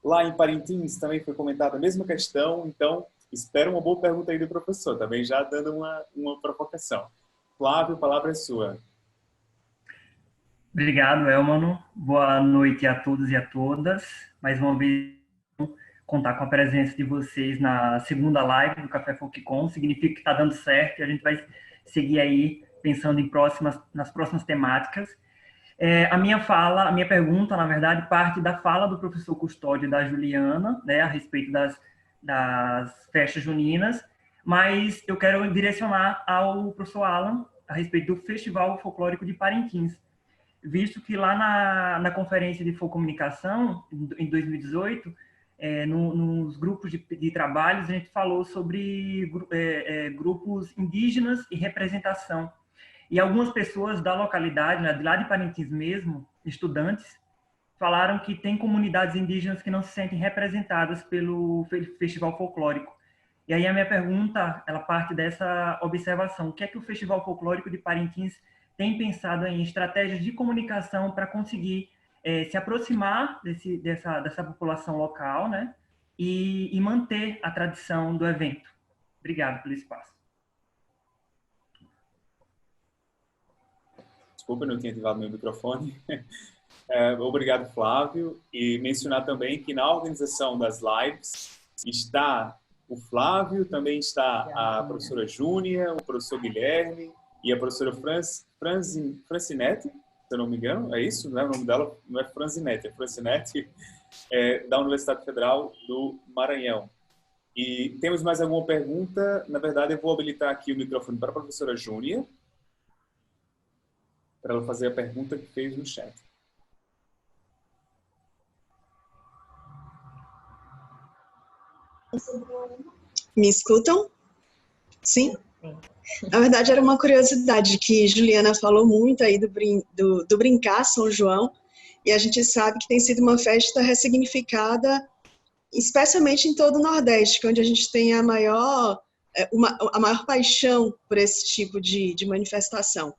Lá em Parintins também foi comentada a mesma questão. Então, espero uma boa pergunta aí do professor, também já dando uma provocação. Flávio, a palavra é sua. Obrigado, Elmano. Boa noite a todos e a todas. Mais uma vez, contar com a presença de vocês na segunda live do Café FolkCon. Significa que está dando certo e a gente vai seguir aí pensando nas próximas temáticas. A minha pergunta, na verdade, parte da fala do professor Custódio e da Juliana, né, a respeito das festas juninas, mas eu quero direcionar ao professor Alan a respeito do Festival Folclórico de Parintins, visto que lá na conferência de Folcomunicação, em 2018, nos grupos de trabalhos, a gente falou sobre grupos indígenas e representação. E algumas pessoas da localidade, né, de lá de Parintins mesmo, estudantes, falaram que tem comunidades indígenas que não se sentem representadas pelo Festival Folclórico. E aí a minha pergunta, ela parte dessa observação. O que é que o Festival Folclórico de Parintins tem pensado em estratégias de comunicação para conseguir se aproximar dessa população local, né, e manter a tradição do evento? Obrigado pelo espaço. Desculpa, eu não tinha ativado meu microfone. Obrigado, Flávio. E mencionar também que na organização das lives está o Flávio, também está a professora Júnia, o professor Guilherme e a professora Francinete, se eu não me engano, é isso? Não é o nome dela? Não é Francinete, é Francinete, da Universidade Federal do Maranhão. E temos mais alguma pergunta? Na verdade, eu vou habilitar aqui o microfone para a professora Júnia, para ela fazer a pergunta que fez no chat. Me escutam? Sim? Na verdade, era uma curiosidade que Juliana falou muito aí do Brincar São João, e a gente sabe que tem sido uma festa ressignificada, especialmente em todo o Nordeste, onde a gente tem a maior paixão por esse tipo de manifestação.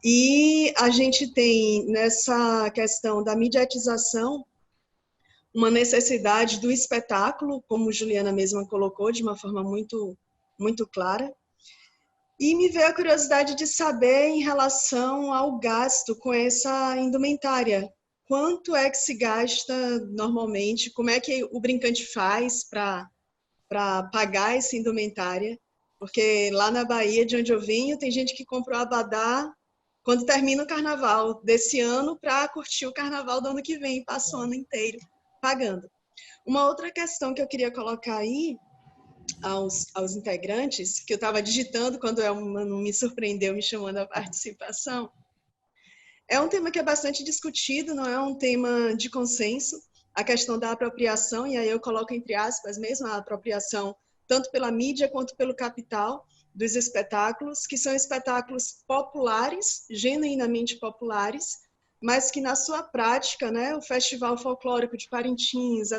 E a gente tem, nessa questão da mediatização, uma necessidade do espetáculo, como Juliana mesma colocou, de uma forma muito, muito clara. E me veio a curiosidade de saber em relação ao gasto com essa indumentária. Quanto é que se gasta normalmente? Como é que o brincante faz para pagar essa indumentária? Porque lá na Bahia, de onde eu venho, tem gente que compra o abadá quando termina o carnaval desse ano para curtir o carnaval do ano que vem, passa o ano inteiro pagando. Uma outra questão que eu queria colocar aí aos integrantes, que eu estava digitando quando o Elmano me surpreendeu me chamando à participação, é um tema que é bastante discutido, não é um tema de consenso, a questão da apropriação, e aí eu coloco entre aspas mesmo a apropriação tanto pela mídia quanto pelo capital dos espetáculos, que são espetáculos populares, genuinamente populares, mas que na sua prática, né, o Festival Folclórico de Parintins,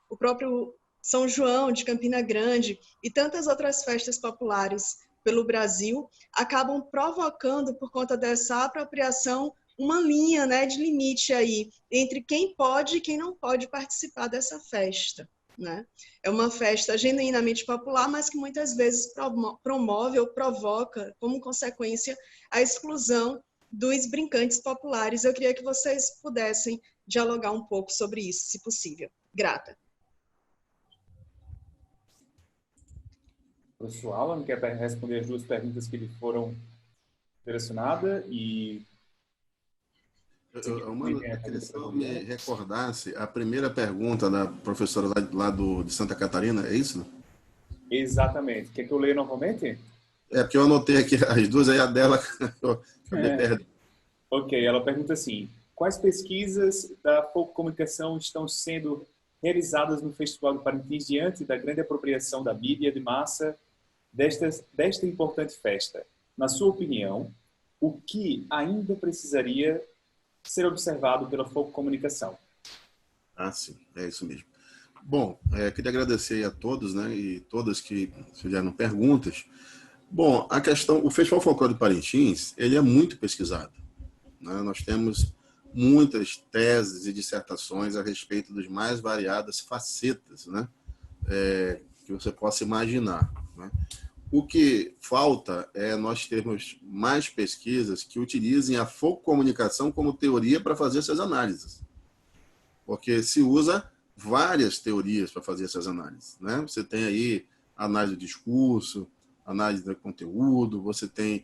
o próprio São João de Campina Grande e tantas outras festas populares pelo Brasil, acabam provocando, por conta dessa apropriação, uma linha, né, de limite aí entre quem pode e quem não pode participar dessa festa. Né? É uma festa genuinamente popular, mas que muitas vezes promove ou provoca, como consequência, a exclusão dos brincantes populares. Eu queria que vocês pudessem dialogar um pouco sobre isso, se possível. Grata. professor Alan quer responder as duas perguntas que lhe foram direcionadas e... Mano, eu queria só me recordasse a primeira pergunta da professora lá de Santa Catarina, é isso? Exatamente. Quer que eu leia novamente? É, porque eu anotei aqui as duas, aí a dela eu me perdi. Ok, ela pergunta assim, quais pesquisas da Folk Comunicação estão sendo realizadas no Festival de Parintins diante da grande apropriação da mídia de massa desta importante festa? Na sua opinião, o que ainda precisaria ser observado pela Folk Comunicação? Ah, sim, é isso mesmo. Bom, queria agradecer a todos, né, e todas que fizeram perguntas. Bom, a questão, o Festival Folclore de Parintins, ele é muito pesquisado, né? Nós temos muitas teses e dissertações a respeito das mais variadas facetas, né, que você possa imaginar, né? O que falta é nós termos mais pesquisas que utilizem a folcomunicação como teoria para fazer essas análises. Porque se usa várias teorias para fazer essas análises, né? Você tem aí análise do discurso, análise do conteúdo, você tem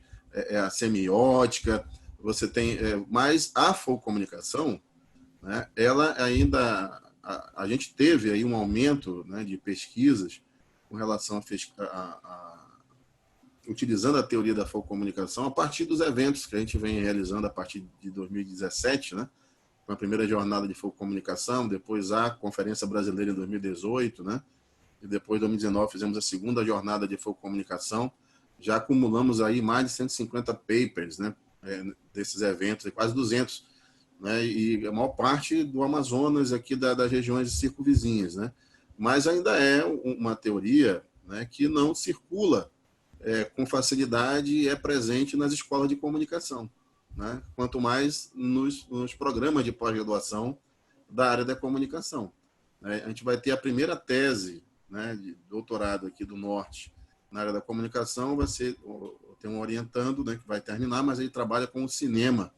a semiótica, você tem... mas a folcomunicação, né, ela ainda... A gente teve aí um aumento, né, de pesquisas com relação utilizando a teoria da folcomunicação a partir dos eventos que a gente vem realizando a partir de 2017, né? Com a primeira jornada de folcomunicação, depois a Conferência Brasileira em 2018, né? E depois, em 2019, fizemos a segunda jornada de folcomunicação. Já acumulamos aí mais de 150 papers, né? Desses eventos, quase 200, né? E a maior parte do Amazonas, aqui das regiões circunvizinhas, né? Mas ainda é uma teoria, né, que não circula com facilidade e é presente nas escolas de comunicação, né? Quanto mais nos programas de pós-graduação da área da comunicação. A gente vai ter a primeira tese, né, de doutorado aqui do Norte na área da comunicação, tem um orientando, né, que vai terminar, mas ele trabalha com o cinema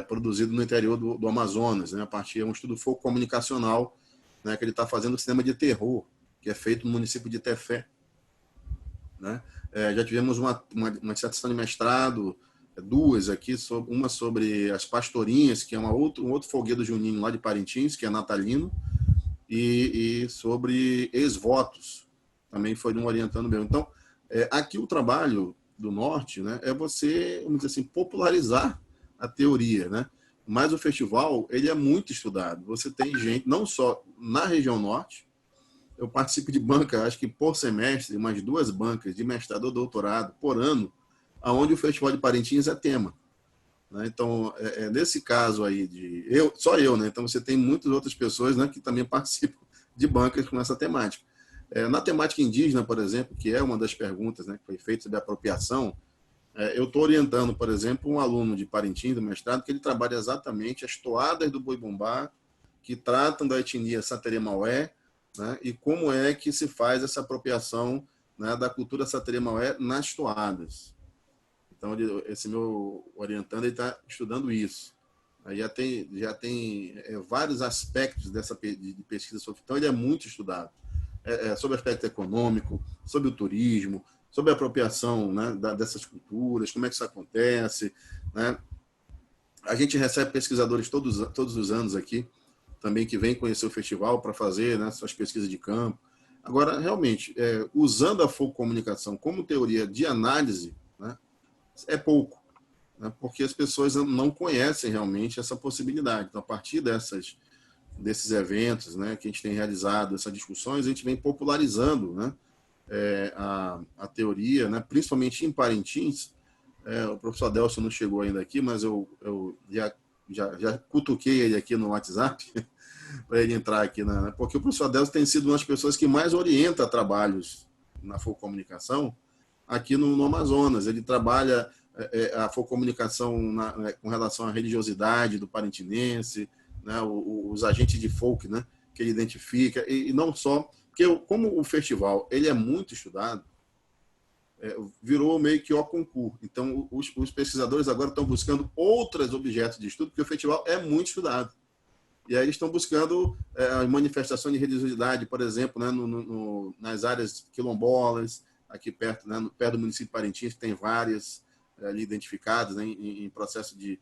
produzido no interior do Amazonas, né, a partir de um estudo folcomunicacional, né, que ele está fazendo cinema de terror, que é feito no município de Tefé, né? Já tivemos uma dissertação de mestrado, duas aqui, uma sobre as pastorinhas, que é um outro folguedo junino lá de Parintins, que é natalino, e sobre ex-votos, também foi um orientando meu. Então, aqui o trabalho do Norte, né, é você, vamos dizer assim, popularizar a teoria, né? Mas o festival, ele é muito estudado. Você tem gente, não só na região Norte, eu participo de banca, acho que por semestre, umas 2 bancas de mestrado ou doutorado por ano, onde o Festival de Parintins é tema, né? Então, nesse caso aí, só eu, né? Então, você tem muitas outras pessoas, né, que também participam de bancas com essa temática. Na temática indígena, por exemplo, que é uma das perguntas, né, que foi feita sobre apropriação, eu estou orientando, por exemplo, um aluno de Parintins, do mestrado, que ele trabalha exatamente as toadas do boi-bumbá, que tratam da etnia Sateré-Maué, né, e como é que se faz essa apropriação, né, da cultura Sateré-Maué nas toadas. Então, esse meu orientando, ele está estudando isso. Aí já tem vários aspectos de pesquisa sobre. Então, ele é muito estudado. Sobre o aspecto econômico, sobre o turismo, sobre a apropriação, né, dessas culturas, como é que isso acontece, né? A gente recebe pesquisadores todos os anos aqui, também que vêm conhecer o festival para fazer, né, suas pesquisas de campo. Agora, realmente, usando a folcomunicação como teoria de análise, né, é pouco, né, porque as pessoas não conhecem realmente essa possibilidade. Então, a partir desses eventos, né, que a gente tem realizado, essas discussões, a gente vem popularizando, né, a teoria, né, principalmente em Parintins. O professor Adelson não chegou ainda aqui, mas eu já cutuquei ele aqui no WhatsApp para ele entrar aqui, porque o professor Adelson tem sido uma das pessoas que mais orienta trabalhos na folcomunicação aqui no Amazonas. Ele trabalha a folcomunicação com relação à religiosidade do parintinense, né, os agentes de folk, né, que ele identifica, e não só, porque como o festival ele é muito estudado, virou meio que o concurso. Então, os pesquisadores agora estão buscando outros objetos de estudo, porque o festival é muito estudado. E aí eles estão buscando a manifestação de religiosidade, por exemplo, né, nas áreas quilombolas, aqui perto, né, perto do município de Parintins, tem várias ali identificadas, né, em processo de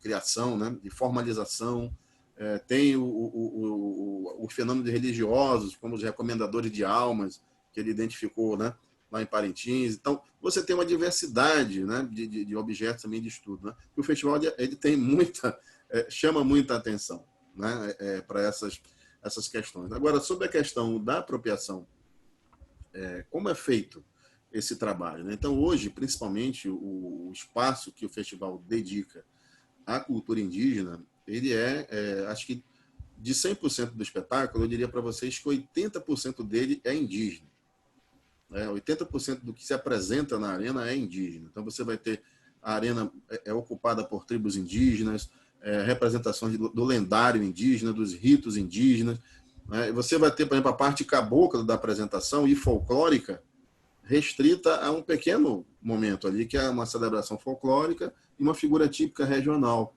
criação, né, de formalização. Tem o fenômeno de religiosos, como os recomendadores de almas, que ele identificou, né, lá em Parintins. Então, você tem uma diversidade, né, de objetos também de estudo. Né? E o festival ele tem chama muita atenção, né, para essas questões. Agora, sobre a questão da apropriação, como é feito esse trabalho? Né? Então, hoje, principalmente, o espaço que o festival dedica à cultura indígena, ele acho que de 100% do espetáculo, eu diria para vocês que 80% dele é indígena. 80% do que se apresenta na arena é indígena. Então, você vai ter a arena ocupada por tribos indígenas, representações do lendário indígena, dos ritos indígenas. Né? Você vai ter, por exemplo, a parte cabocla da apresentação e folclórica restrita a um pequeno momento ali, que é uma celebração folclórica e uma figura típica regional,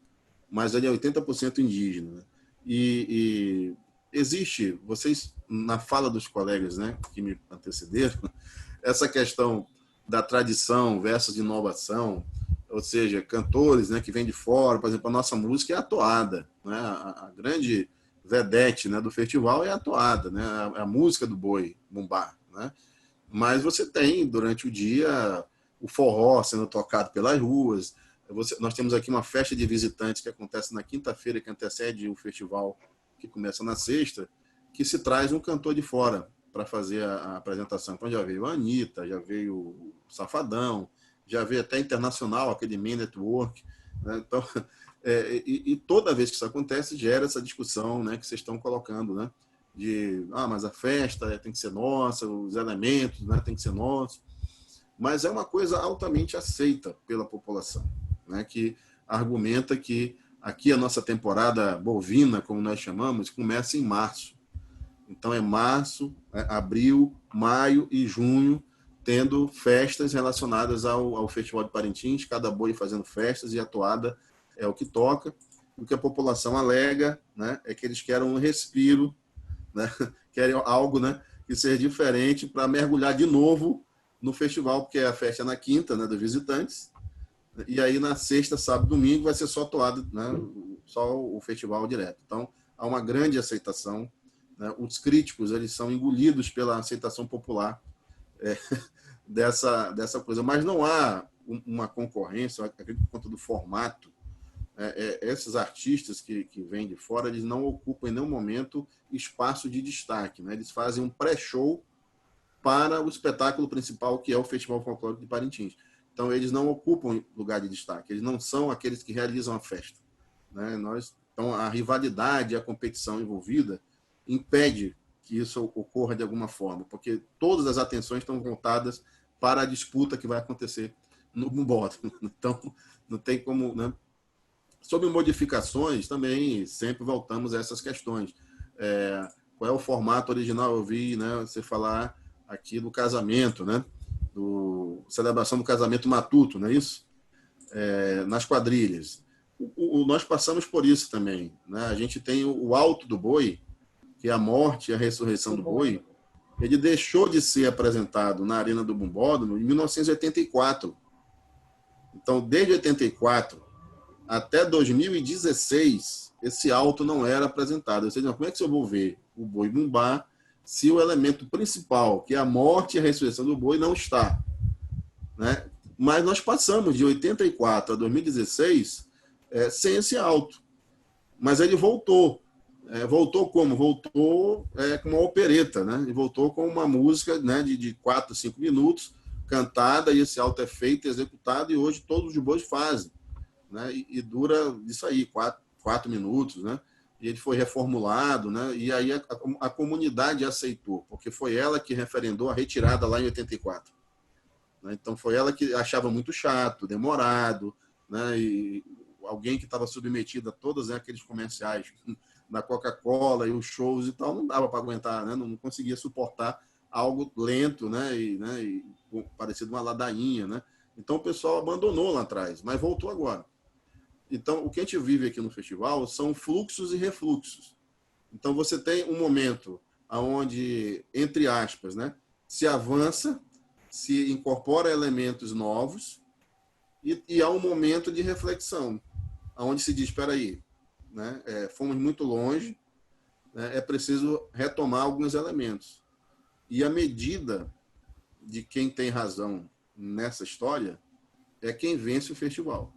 mas ele é 80% indígena. Né? E existe, vocês, na fala dos colegas, né, que me antecederam, essa questão da tradição versus inovação, ou seja, cantores, né, que vêm de fora, por exemplo, a nossa música é a toada, né? A grande vedete, né, do festival é a toada, né? A música do boi, bumbá, né? Mas você tem, durante o dia, o forró sendo tocado pelas ruas. Nós temos aqui uma festa de visitantes que acontece na quinta-feira, que antecede o festival, que começa na sexta, que se traz um cantor de fora para fazer a apresentação. Então já veio a Anitta, já veio o Safadão, já veio até internacional, aquele Man Network. Né? Então, e toda vez que isso acontece, gera essa discussão, né, que vocês estão colocando, né? Mas a festa tem que ser nossa, os elementos, né, tem que ser nossos. Mas é uma coisa altamente aceita pela população, né, que argumenta que aqui a nossa temporada bovina, como nós chamamos, começa em março. Então é março, abril, maio e junho, tendo festas relacionadas ao Festival de Parintins, cada boi fazendo festas e a toada é o que toca. O que a população alega, né, é que eles querem um respiro, né, querem algo, né, que seja diferente para mergulhar de novo no festival, porque a festa é na quinta, né, dos visitantes, e aí na sexta, sábado, domingo vai ser só toada, né, só o festival direto. Então há uma grande aceitação, né, os críticos eles são engolidos pela aceitação popular dessa coisa, mas não há uma concorrência, acredito, por conta do formato. Esses artistas que vêm de fora, eles não ocupam em nenhum momento espaço de destaque, né? Eles fazem um pré-show para o espetáculo principal, que é o Festival Folclórico de Parintins. Então, eles não ocupam lugar de destaque, eles não são aqueles que realizam a festa. Né? Então, a rivalidade, a competição envolvida impede que isso ocorra de alguma forma, porque todas as atenções estão voltadas para a disputa que vai acontecer no bódromo. Então, não tem como... Né? Sobre modificações, também sempre voltamos a essas questões. Qual é o formato original? Eu vi, né, você falar aqui do casamento, né, celebração do casamento matuto, não é isso? Nas quadrilhas. Nós passamos por isso também. Né? A gente tem o alto do boi, que é a morte e a ressurreição do boi. Ele deixou de ser apresentado na Arena do Bumbódromo em 1984. Então, desde 84 até 2016, esse alto não era apresentado. Ou seja, como é que eu vou ver o boi bumbá se o elemento principal, que é a morte e a ressurreição do boi, não está? Né? Mas nós passamos de 84 a 2016 sem esse alto. Mas ele voltou. Voltou como? Voltou com uma opereta, né? E voltou com uma música, né, de 4, 5 minutos, cantada, e esse alto é feito, executado, e hoje todos os bois fazem. Né? E dura isso aí, 4 minutos, né? E ele foi reformulado, né? E aí a comunidade aceitou, porque foi ela que referendou a retirada lá em 84. Né? Então foi ela que achava muito chato, demorado, né? E alguém que estava submetido a todos, né, aqueles comerciais da Coca-Cola e os shows e tal, não dava para aguentar, né? Não conseguia suportar algo lento, né? E parecido uma ladainha, né? Então o pessoal abandonou lá atrás, mas voltou agora. Então, o que a gente vive aqui no festival são fluxos e refluxos. Então, você tem um momento onde, entre aspas, né, se avança, se incorpora elementos novos e há um momento de reflexão, onde se diz, espera aí, né? Fomos muito longe, né? É preciso retomar alguns elementos. E a medida de quem tem razão nessa história é quem vence o festival.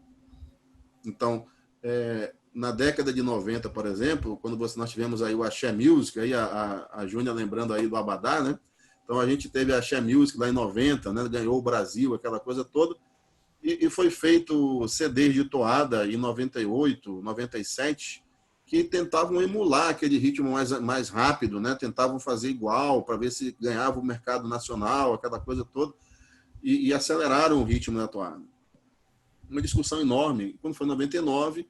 Então, na década de 90, por exemplo, quando nós tivemos aí o Axé Music, aí a Júnia lembrando aí do Abadá, né? Então, a gente teve a Axé Music lá em 90, né? Ganhou o Brasil, aquela coisa toda. E foi feito CDs de toada em 98, 97, que tentavam emular aquele ritmo mais rápido, né? Tentavam fazer igual para ver se ganhava o mercado nacional, aquela coisa toda, e aceleraram o ritmo da toada. Uma discussão enorme. Quando foi em 99,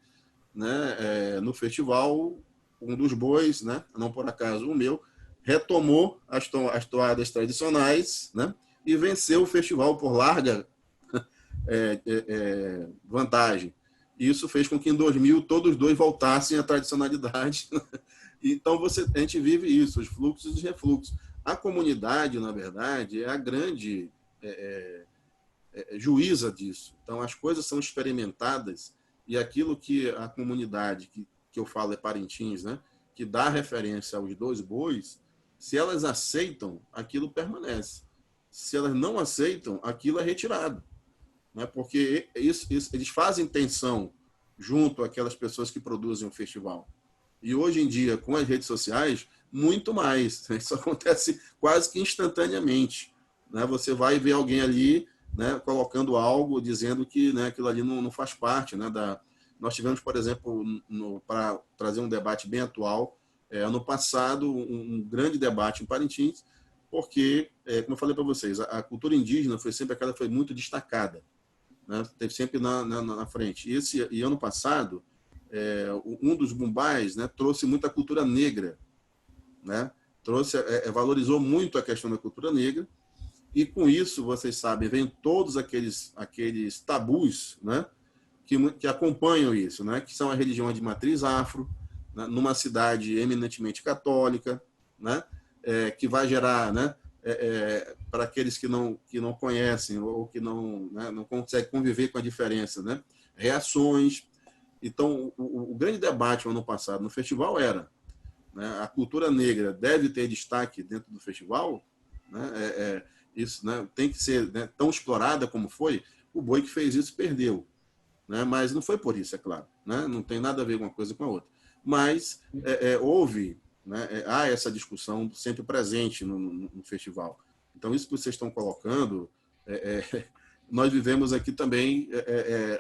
né, no festival, um dos bois, né, não por acaso o meu, retomou as toadas tradicionais, né, e venceu o festival por larga vantagem. E isso fez com que em 2000 todos os dois voltassem à tradicionalidade. Então a gente vive isso, os fluxos e os refluxos. A comunidade, na verdade, é a grande juíza disso. Então as coisas são experimentadas e aquilo que a comunidade, que eu falo é Parintins, né, que dá referência aos dois bois, se elas aceitam, aquilo permanece. Se elas não aceitam, aquilo é retirado. Né? Porque eles fazem tensão junto àquelas pessoas que produzem o festival. E hoje em dia, com as redes sociais, muito mais. Isso acontece quase que instantaneamente. Né? Você vai ver alguém ali, né, colocando algo, dizendo que, né, aquilo ali não faz parte. Né, Nós tivemos, por exemplo, para trazer um debate bem atual, ano passado, um grande debate em Parintins, porque, como eu falei para vocês, a cultura indígena foi sempre aquela que foi muito destacada. Né? Teve sempre na frente. E ano passado, um dos bumbais, né, trouxe muita cultura negra, né? Valorizou muito a questão da cultura negra, e com isso, vocês sabem, vem todos aqueles tabus, né, que acompanham isso, né, que são a religião de matriz afro, né, numa cidade eminentemente católica, né, que vai gerar, né, para aqueles que não conhecem ou que não conseguem conviver com a diferença, né? Reações. Então, o grande debate no ano passado no festival era, né, a cultura negra deve ter destaque dentro do festival, né? Isso, né, tem que ser, né, tão explorada como foi. O boi que fez isso perdeu, né? Mas não foi por isso, é claro, né? Não tem nada a ver uma coisa com a outra. Mas houve, né, há essa discussão sempre presente no festival. Então, isso que vocês estão colocando, nós vivemos aqui também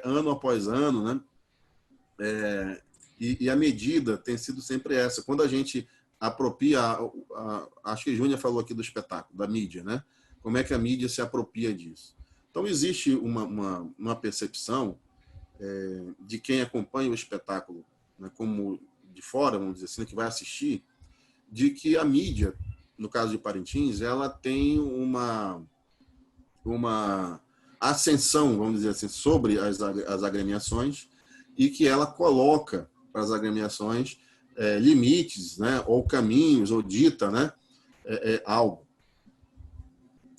ano após ano, né? E a medida tem sido sempre essa. Quando a gente apropria, acho que a Júnia falou aqui do espetáculo, da mídia, né? Como é que a mídia se apropria disso? Então, existe uma percepção de quem acompanha o espetáculo, né, como de fora, vamos dizer assim, que vai assistir, de que a mídia, no caso de Parintins, ela tem uma ascensão, vamos dizer assim, sobre as agremiações, e que ela coloca para as agremiações limites, né, ou caminhos, ou dita, né, algo.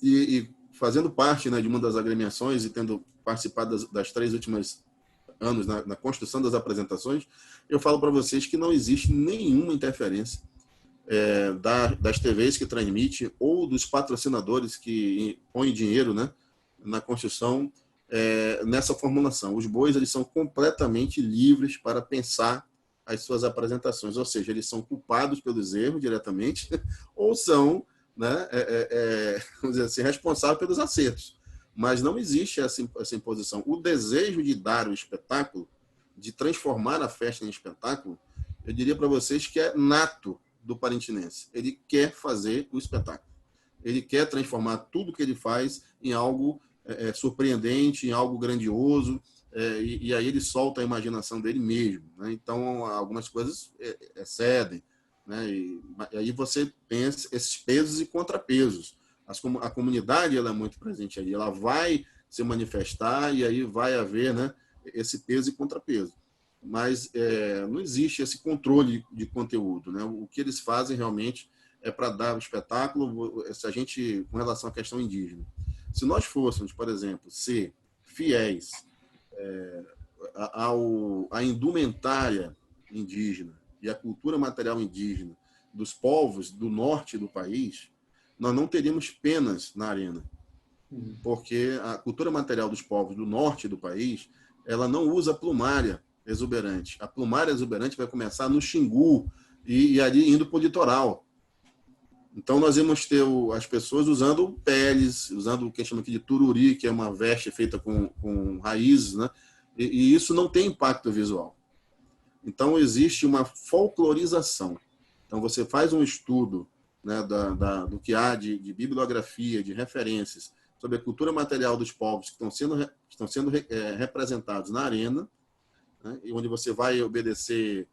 E fazendo parte, né, de uma das agremiações e tendo participado das 3 últimas anos na construção das apresentações, eu falo para vocês que não existe nenhuma interferência das TVs que transmitem ou dos patrocinadores que põem dinheiro, né, na construção nessa formulação. Os bois, eles são completamente livres para pensar as suas apresentações, ou seja, eles são culpados pelos erros diretamente ou são, né, vamos dizer assim, responsáveis pelos acertos. Mas não existe essa imposição. O desejo de dar o espetáculo, de transformar a festa em espetáculo, eu diria para vocês que é nato do parintinense. Ele quer fazer o espetáculo. Ele quer transformar tudo que ele faz em algo surpreendente, em algo grandioso, e aí ele solta a imaginação dele mesmo. Né? Então, algumas coisas excedem. Né? E aí você pensa esses pesos e contrapesos. A comunidade, ela é muito presente ali, ela vai se manifestar e aí vai haver, né, esse peso e contrapeso. Mas não existe esse controle de conteúdo. Né? O que eles fazem realmente é para dar o espetáculo, se a gente, com relação à questão indígena. Se nós fôssemos, por exemplo, ser fiéis à indumentária indígena e à cultura material indígena dos povos do norte do país, nós não teríamos penas na arena. Porque a cultura material dos povos do norte do país, ela não usa plumária exuberante. A plumária exuberante vai começar no Xingu e ali indo para o litoral. Então, nós vamos ter as pessoas usando peles, usando o que a gente chama aqui de tururi, que é uma veste feita com raízes, né? E isso não tem impacto visual. Então, existe uma folclorização. Então, você faz um estudo, né, do que há de bibliografia, de referências, sobre a cultura material dos povos que estão sendo representados na arena, né, e onde você vai obedecer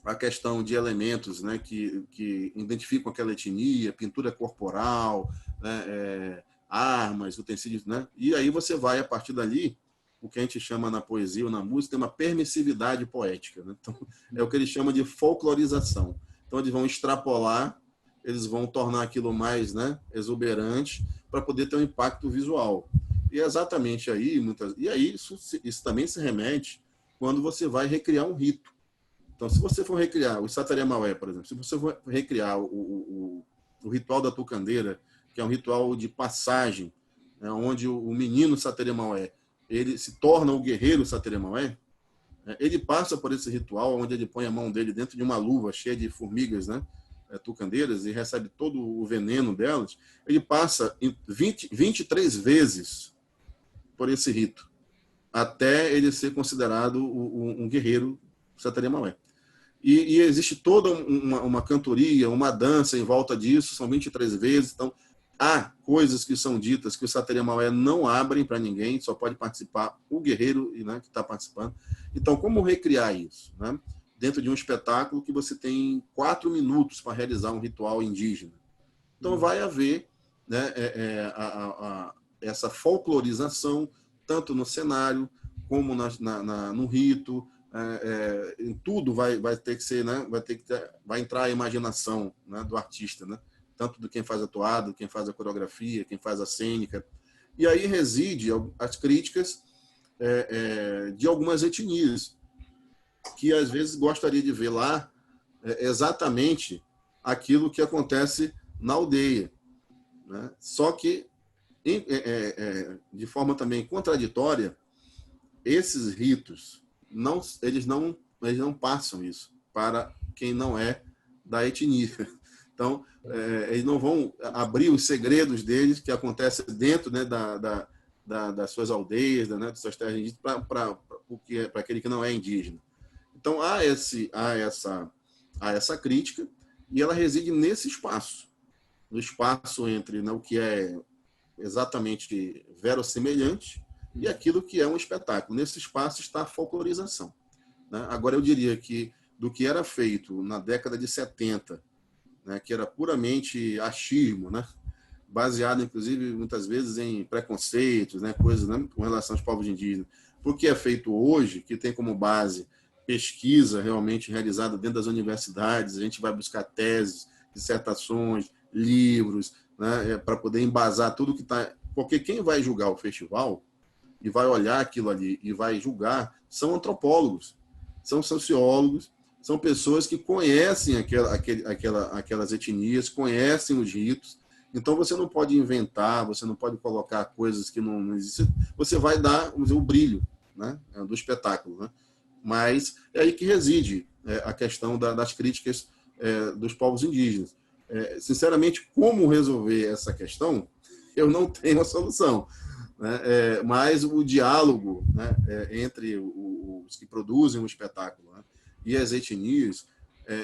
a questão de elementos, né, que identificam aquela etnia, pintura corporal, né, armas, utensílios, né, e aí você vai, a partir dali, o que a gente chama na poesia ou na música, tem uma permissividade poética, né? Então, é o que eles chamam de folclorização. Então, eles vão extrapolar, eles vão tornar aquilo mais, né, exuberante, para poder ter um impacto visual. E é exatamente aí, isso também se remete quando você vai recriar um rito. Então, se você for recriar o Sataremaué, por exemplo, se você for recriar o ritual da tucandeira, que é um ritual de passagem, né, onde o menino Sataremaué, ele se torna o guerreiro Sataremaué, ele passa por esse ritual, onde ele põe a mão dele dentro de uma luva cheia de formigas, né, tucandeiras, e recebe todo o veneno delas. Ele passa 23 vezes por esse rito, até ele ser considerado um guerreiro Sataremaué. E existe toda uma cantoria, uma dança em volta disso, são 23 vezes. Então, há coisas que são ditas que o Sataremaué não abrem para ninguém, só pode participar o guerreiro, né, que está participando. Então, como recriar isso, né? Dentro de um espetáculo que você tem 4 minutos para realizar um ritual indígena. Então, vai haver, né, essa folclorização, tanto no cenário, como no rito, em tudo vai ter que ser, né, vai entrar a imaginação, né, do artista, né? Tanto de quem faz a toada, quem faz a coreografia, quem faz a cênica. E aí reside as críticas de algumas etnias, que às vezes gostaria de ver lá exatamente aquilo que acontece na aldeia, né? Só que, de forma também contraditória, esses ritos, eles não passam isso para quem não é da etnia. Então, eles não vão abrir os segredos deles, que acontecem dentro, né, das suas aldeias, né, das suas terras indígenas, para aquele que não é indígena. Então, há essa crítica, e ela reside nesse espaço, no espaço entre, né, o que é exatamente verossemelhante e aquilo que é um espetáculo. Nesse espaço está a folclorização, né? Agora, eu diria que do que era feito na década de 70, né, que era puramente achismo, né, baseado, inclusive, muitas vezes em preconceitos, né, coisas, né, com relação aos povos indígenas, porque é feito hoje, que tem como base pesquisa realmente realizada dentro das universidades, a gente vai buscar teses, dissertações, livros, né, para poder embasar tudo que está... Porque quem vai julgar o festival e vai olhar aquilo ali e vai julgar são antropólogos, são sociólogos, são pessoas que conhecem aquelas etnias, conhecem os ritos. Então, você não pode inventar, você não pode colocar coisas que não existem. Você vai dar, vamos dizer, o brilho, né, do espetáculo, né? Mas é aí que reside a questão das críticas dos povos indígenas. Sinceramente, como resolver essa questão, eu não tenho a solução, né? Mas o diálogo, né, entre os que produzem o espetáculo, né, e as etnias,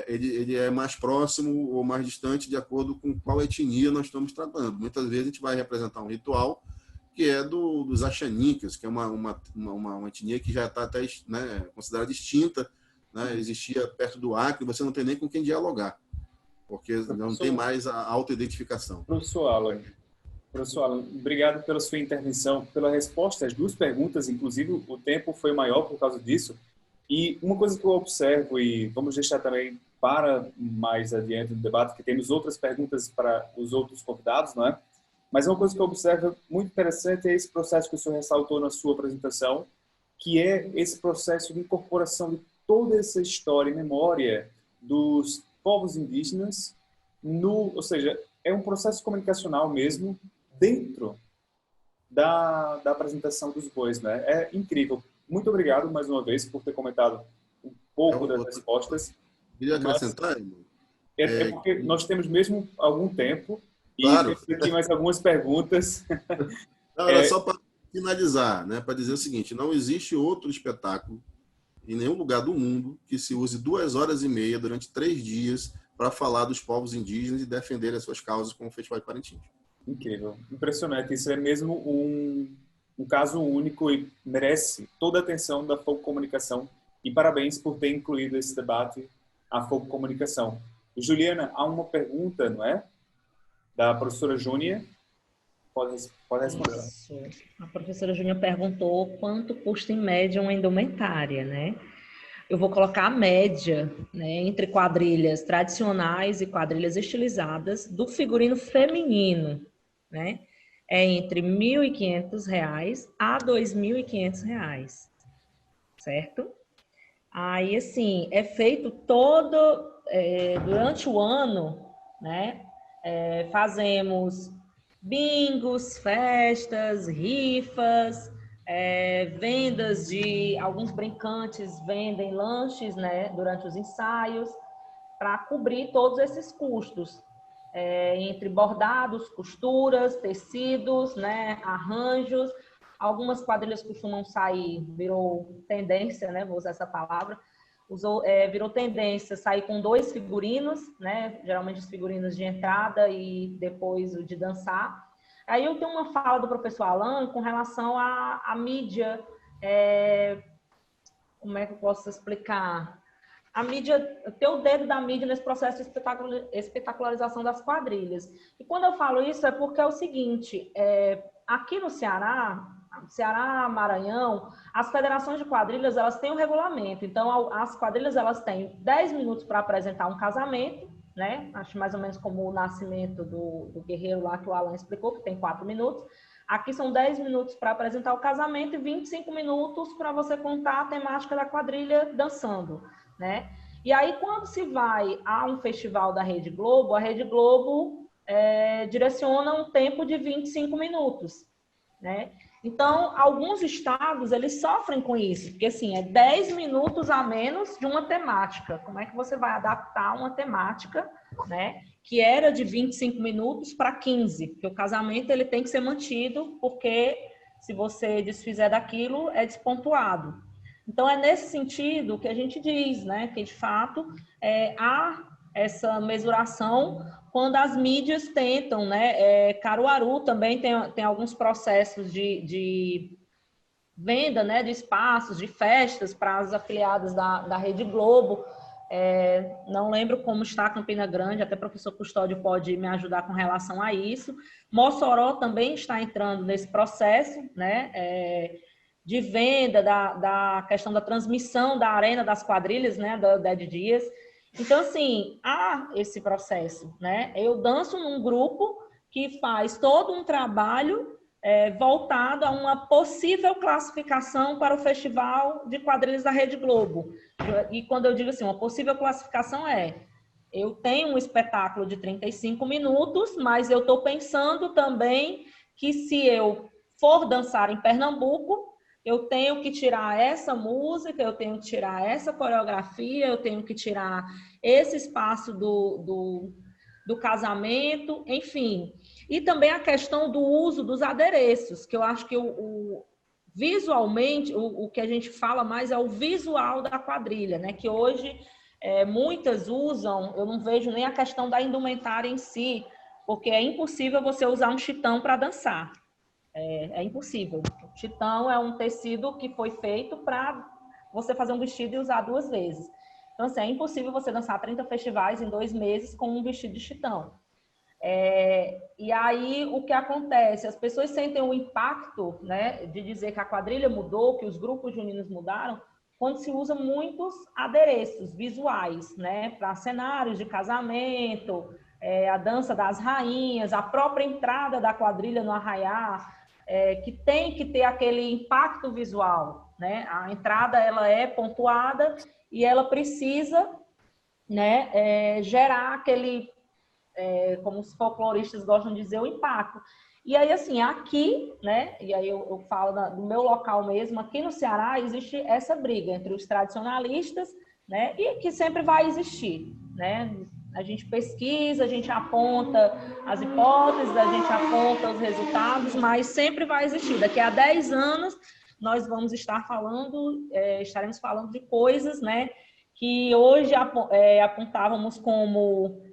ele é mais próximo ou mais distante de acordo com qual etnia nós estamos tratando. Muitas vezes a gente vai representar um ritual que é dos Axanicas, que é uma etnia que já está até, né, considerada extinta, né? Existia perto do Acre, você não tem nem com quem dialogar, porque não tem mais a autoidentificação. Professor Alan, obrigado pela sua intervenção, pela resposta às 2 perguntas, inclusive o tempo foi maior por causa disso. E uma coisa que eu observo, e vamos deixar também para mais adiante do debate, que temos outras perguntas para os outros convidados, não é? Mas uma coisa que eu observo muito interessante é esse processo que o senhor ressaltou na sua apresentação, que é esse processo de incorporação de toda essa história e memória dos povos indígenas ou seja, é um processo comunicacional mesmo dentro da apresentação dos bois, né? É incrível. Muito obrigado mais uma vez por ter comentado um pouco das respostas. Queria acrescentar, é porque nós temos mesmo algum tempo e claro. temos aqui mais algumas perguntas. Não, era só para finalizar, né? Para dizer o seguinte: não existe outro espetáculo em nenhum lugar do mundo que se use 2h30 durante 3 dias para falar dos povos indígenas e defender as suas causas como o Festival de Parintins. Incrível, impressionante. Isso é mesmo um caso único e merece toda a atenção da Folk Comunicação. E parabéns por ter incluído esse debate a Folk Comunicação. Juliana, há uma pergunta, não é? Da professora Júnia. Pode responder. Isso. A professora Júnior perguntou quanto custa em média uma indumentária, né? Eu vou colocar a média, né, entre quadrilhas tradicionais e quadrilhas estilizadas do figurino feminino, né? É entre R$ 1.500 a R$ 2.500, certo? Aí, assim, é feito durante o ano, né? Fazemos bingos, festas, rifas, vendas de alguns brincantes vendem lanches, né, durante os ensaios, para cobrir todos esses custos, entre bordados, costuras, tecidos, né, arranjos. Algumas quadrilhas costumam sair, virou tendência, né, vou usar essa palavra, virou tendência sair com 2 figurinos, né, geralmente os figurinos de entrada e depois o de dançar. Aí eu tenho uma fala do professor Alan com relação à mídia, como é que eu posso explicar? A mídia, ter o dedo da mídia nesse processo de espetacularização das quadrilhas. E quando eu falo isso é porque é o seguinte, aqui no Ceará, Maranhão, as federações de quadrilhas, elas têm um regulamento. Então, as quadrilhas, elas têm 10 minutos para apresentar um casamento, né? Acho mais ou menos como o nascimento do guerreiro lá que o Alan explicou, que tem 4 minutos. Aqui são 10 minutos para apresentar o casamento e 25 minutos para você contar a temática da quadrilha dançando, né? E aí, quando se vai a um festival da Rede Globo, a Rede Globo direciona um tempo de 25 minutos, né? Então, alguns estados, eles sofrem com isso, porque, assim, 10 minutos a menos de uma temática. Como é que você vai adaptar uma temática, né, que era de 25 minutos para 15? Porque o casamento, ele tem que ser mantido, porque se você desfizer daquilo, é despontuado. Então, é nesse sentido que a gente diz, né, que, de fato, há essa mesuração quando as mídias tentam, né? Caruaru também tem alguns processos de venda, né, de espaços, de festas para as afiliadas da Rede Globo. Não lembro como está Campina Grande, até o professor Custódio pode me ajudar com relação a isso. Mossoró também está entrando nesse processo, né, de venda, da questão da transmissão da arena das quadrilhas, né, da 10 dias. Então, assim, há esse processo, né? Eu danço num grupo que faz todo um trabalho voltado a uma possível classificação para o Festival de Quadrilhas da Rede Globo. E quando eu digo assim, uma possível classificação eu tenho um espetáculo de 35 minutos, mas eu estou pensando também que se eu for dançar em Pernambuco, eu tenho que tirar essa música, eu tenho que tirar essa coreografia, eu tenho que tirar esse espaço do casamento, enfim. E também a questão do uso dos adereços, que eu acho que visualmente, o que a gente fala mais é o visual da quadrilha, né? Que hoje muitas usam, eu não vejo nem a questão da indumentária em si, porque é impossível você usar um chitão para dançar. É impossível. O chitão é um tecido que foi feito para você fazer um vestido e usar 2 vezes. Então, assim, é impossível você dançar 30 festivais em 2 meses com um vestido de chitão. E aí, o que acontece? As pessoas sentem o impacto, né, de dizer que a quadrilha mudou, que os grupos juninos mudaram, quando se usa muitos adereços visuais, né, para cenários de casamento, a dança das rainhas, a própria entrada da quadrilha no arraiá, que tem que ter aquele impacto visual, né? A entrada ela é pontuada e ela precisa, né, gerar aquele, como os folcloristas gostam de dizer, o impacto. E aí, assim, aqui, né, e aí eu falo do meu local mesmo, aqui no Ceará existe essa briga entre os tradicionalistas, né, e que sempre vai existir, né? A gente pesquisa, a gente aponta as hipóteses, a gente aponta os resultados, mas sempre vai existir. Daqui a 10 anos, nós vamos estar falando, estaremos falando de coisas, né, que hoje apontávamos como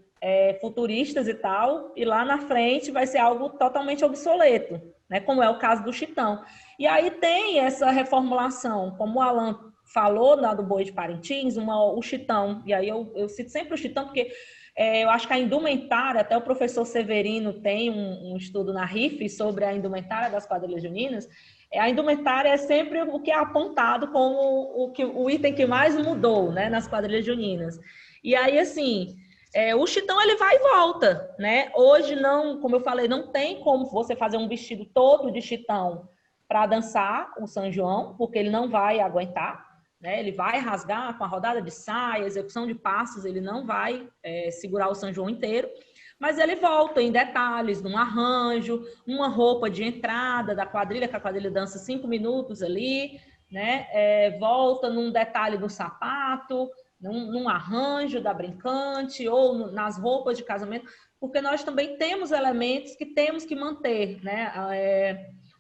futuristas e tal, e lá na frente vai ser algo totalmente obsoleto, né, como é o caso do Chitão. E aí tem essa reformulação, como o Alan falou do Boi de Parintins, o Chitão, e aí eu cito sempre o Chitão, porque eu acho que a indumentária, até o professor Severino tem um estudo na RIF sobre a indumentária das quadrilhas juninas, a indumentária é sempre o que é apontado como o item que mais mudou, né, nas quadrilhas juninas. E aí, assim, o Chitão, ele vai e volta, né? Hoje, não, como eu falei, não tem como você fazer um vestido todo de Chitão para dançar o São João, porque ele não vai aguentar, né? Ele vai rasgar com a rodada de saia, execução de passos, ele não vai segurar o São João inteiro, mas ele volta em detalhes, num arranjo, uma roupa de entrada da quadrilha, que a quadrilha dança 5 minutos ali, né? Volta num detalhe do sapato, num arranjo da brincante ou nas roupas de casamento, porque nós também temos elementos que temos que manter, né?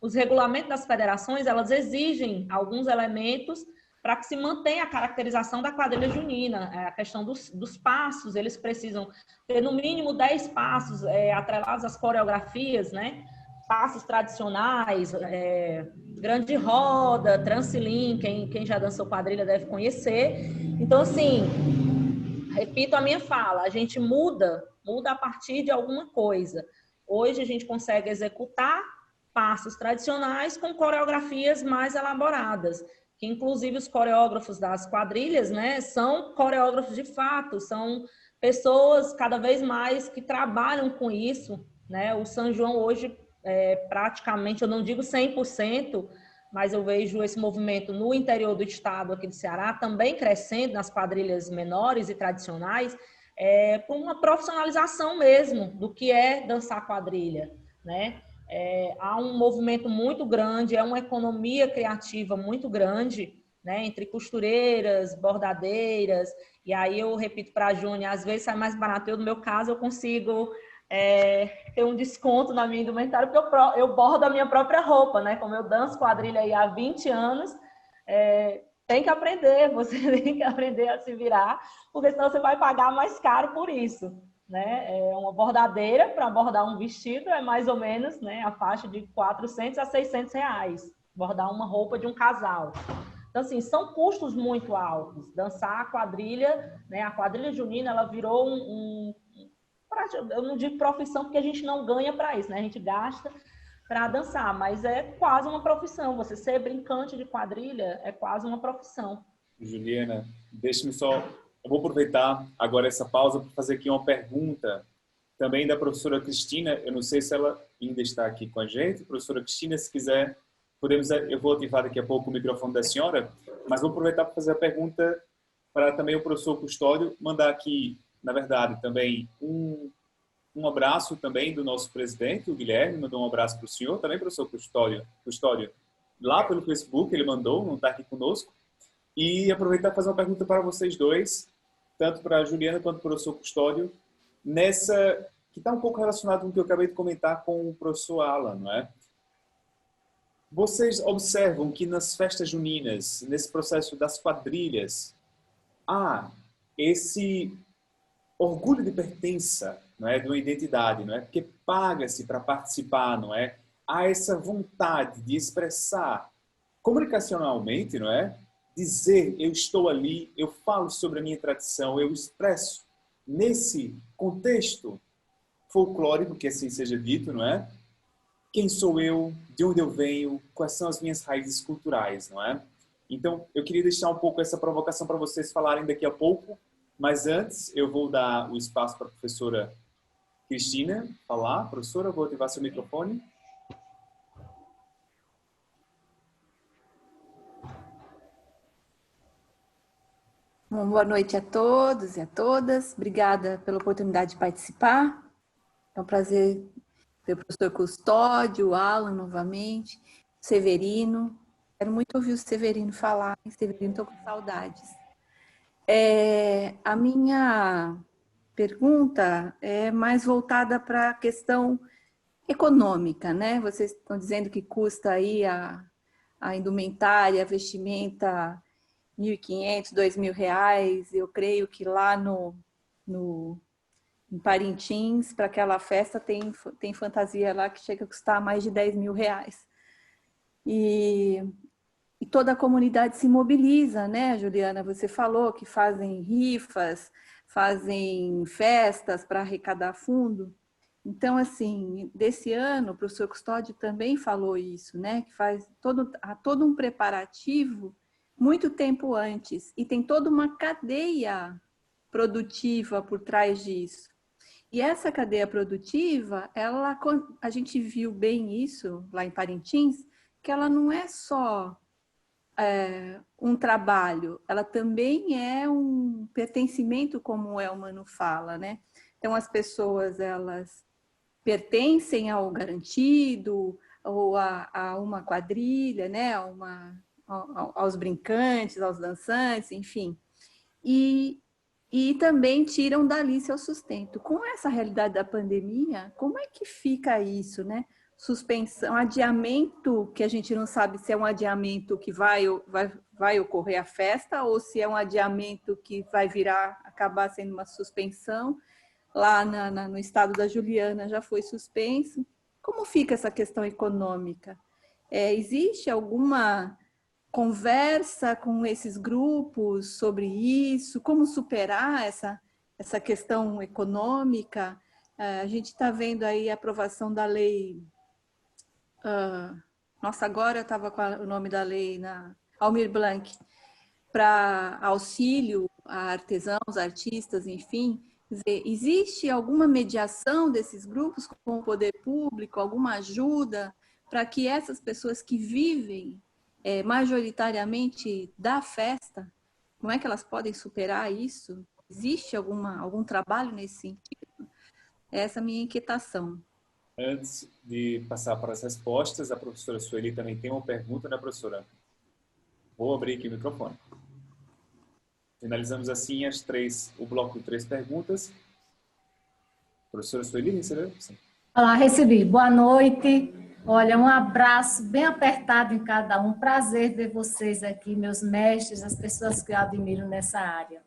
Os regulamentos das federações, elas exigem alguns elementos para que se mantenha a caracterização da quadrilha junina. A questão dos passos, eles precisam ter no mínimo 10 passos atrelados às coreografias, né? Passos tradicionais, grande roda, transilim, quem já dançou quadrilha deve conhecer. Então, assim, repito a minha fala, a gente muda a partir de alguma coisa. Hoje a gente consegue executar passos tradicionais com coreografias mais elaboradas, que inclusive os coreógrafos das quadrilhas, né, são coreógrafos de fato, são pessoas cada vez mais que trabalham com isso, né? O São João hoje, praticamente, eu não digo 100%, mas eu vejo esse movimento no interior do estado aqui do Ceará também crescendo nas quadrilhas menores e tradicionais, por uma profissionalização mesmo do que é dançar quadrilha, né? Há um movimento muito grande, uma economia criativa muito grande, né, entre costureiras, bordadeiras, e aí eu repito para a Júnia, às vezes sai mais barato. No meu caso, eu consigo ter um desconto na minha indumentária, porque eu bordo a minha própria roupa, né? Como eu danço quadrilha aí há 20 anos, tem que aprender, você tem que aprender a se virar, porque senão você vai pagar mais caro por isso. Né? Uma bordadeira para bordar um vestido é mais ou menos, né, a faixa de 400 a 600 reais, bordar uma roupa de um casal. Então, assim, são custos muito altos. Dançar a quadrilha, né, a quadrilha junina, ela virou eu não digo profissão porque a gente não ganha para isso, né? A gente gasta para dançar, mas é quase uma profissão. Você ser brincante de quadrilha é quase uma profissão. Juliana, deixe-me só... Eu vou aproveitar agora essa pausa para fazer aqui uma pergunta também da professora Cristina. Eu não sei se ela ainda está aqui com a gente. Professora Cristina, se quiser, eu vou ativar daqui a pouco o microfone da senhora, mas vou aproveitar para fazer a pergunta para também o professor Custódio, mandar aqui, na verdade, também um abraço também do nosso presidente, o Guilherme, mandou um abraço para o senhor, também professor Custódio, lá pelo Facebook, ele mandou, não está aqui conosco. E aproveitar para fazer uma pergunta para vocês dois, tanto para a Juliana quanto para o professor Custódio, que está um pouco relacionado com o que eu acabei de comentar com o professor Alan, não é? Vocês observam que nas festas juninas, nesse processo das quadrilhas, há esse orgulho de pertença, não é, de uma identidade, não é? Porque paga-se para participar, não é? Há essa vontade de expressar comunicacionalmente, não é? Dizer, eu estou ali, eu falo sobre a minha tradição, eu expresso nesse contexto folclórico, que assim seja dito, não é? Quem sou eu, de onde eu venho, quais são as minhas raízes culturais, não é? Então, eu queria deixar um pouco essa provocação para vocês falarem daqui a pouco, mas antes eu vou dar o espaço para a professora Cristina falar. Professora, vou ativar seu microfone. Bom, boa noite a todos e a todas. Obrigada pela oportunidade de participar. É um prazer ter o professor Custódio, o Alan novamente, o Severino. Quero muito ouvir o Severino falar. Severino, estou com saudades. A minha pergunta é mais voltada para a questão econômica, né? Vocês estão dizendo que custa aí a indumentária, a vestimenta, R$ 1.500, R$ 2.000. Eu creio que lá em Parintins, para aquela festa, tem fantasia lá que chega a custar mais de R$ 10.000. E toda a comunidade se mobiliza, né, Juliana? Você falou que fazem rifas, fazem festas para arrecadar fundo. Então, assim, desse ano, o professor Custódio também falou isso, né? Que há todo um preparativo muito tempo antes, e tem toda uma cadeia produtiva por trás disso. E essa cadeia produtiva, a gente viu bem isso lá em Parintins, que ela não é só um trabalho, ela também é um pertencimento, como o Elmano fala, né? Então, as pessoas, elas pertencem ao garantido, ou a uma quadrilha, né? Aos brincantes, aos dançantes, enfim. E também tiram dali seu sustento. Com essa realidade da pandemia, como é que fica isso, né? Suspensão, adiamento, que a gente não sabe se é um adiamento que vai ocorrer a festa ou se é um adiamento que vai acabar sendo uma suspensão. Lá no estado da Juliana já foi suspenso. Como fica essa questão econômica? Existe alguma conversa com esses grupos sobre isso? Como superar essa questão econômica? A gente está vendo aí a aprovação da lei... nossa, agora eu estava com o nome da lei, Almir Blanc, para auxílio a artesãos, artistas, enfim. Quer dizer, existe alguma mediação desses grupos com o poder público, alguma ajuda para que essas pessoas que vivem majoritariamente da festa, como é que elas podem superar isso? Existe algum trabalho nesse sentido? Essa é a minha inquietação. Antes de passar para as respostas, a professora Sueli também tem uma pergunta, né, professora? Vou abrir aqui o microfone. Finalizamos assim o bloco de 3 perguntas. Professora Sueli, recebeu? Sim. Olá, recebi. Boa noite. Olha, um abraço bem apertado em cada um. Prazer ver vocês aqui, meus mestres, as pessoas que eu admiro nessa área.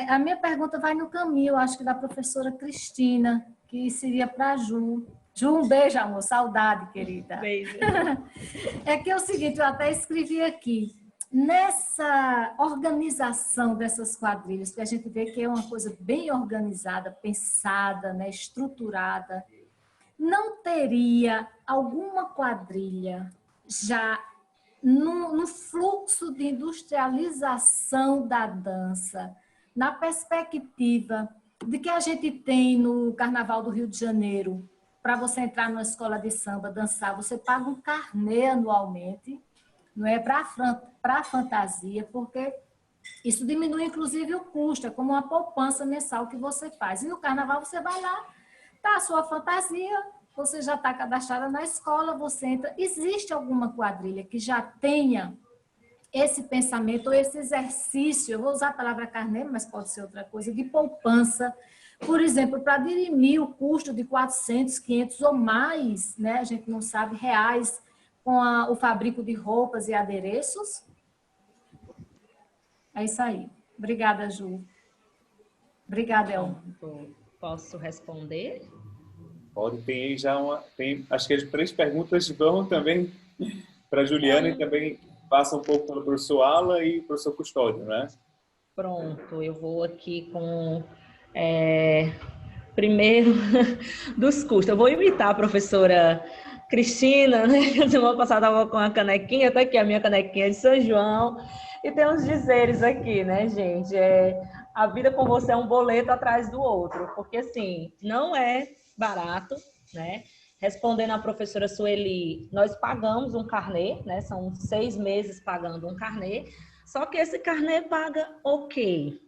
A minha pergunta vai no caminho, acho que da professora Cristina, que seria para a Ju. Ju, um beijo, amor. Saudade, querida. Beijo. É que é o seguinte, eu até escrevi aqui. Nessa organização dessas quadrilhas, que a gente vê que é uma coisa bem organizada, pensada, né, estruturada, não teria alguma quadrilha já no fluxo de industrialização da dança, na perspectiva de que a gente tem no Carnaval do Rio de Janeiro, para você entrar numa escola de samba, dançar, você paga um carnê anualmente, não é para a fantasia, porque isso diminui inclusive o custo, é como uma poupança mensal que você faz. E no Carnaval você vai lá, tá a sua fantasia, você já está cadastrada na escola, você entra. Existe alguma quadrilha que já tenha esse pensamento ou esse exercício, eu vou usar a palavra carnê, mas pode ser outra coisa, de poupança, por exemplo, para dirimir o custo de 400, 500 ou mais, né? A gente não sabe, reais, com o fabrico de roupas e adereços? É isso aí. Obrigada, Ju. Obrigada, El. Posso responder? Pode, tem já acho que as 3 perguntas vão também para a Juliana e também passa um pouco pelo professor Alan e professor Custódio, né? Pronto, eu vou aqui com... primeiro, dos custos. Eu vou imitar a professora Cristina, né? Semana passada estava com uma canequinha, tá aqui a minha canequinha de São João. E tem uns dizeres aqui, né, gente? A vida com você é um boleto atrás do outro, porque assim, não é barato, né? Respondendo à professora Sueli, nós pagamos um carnê, né? São 6 meses pagando um carnê, só que esse carnê paga o quê?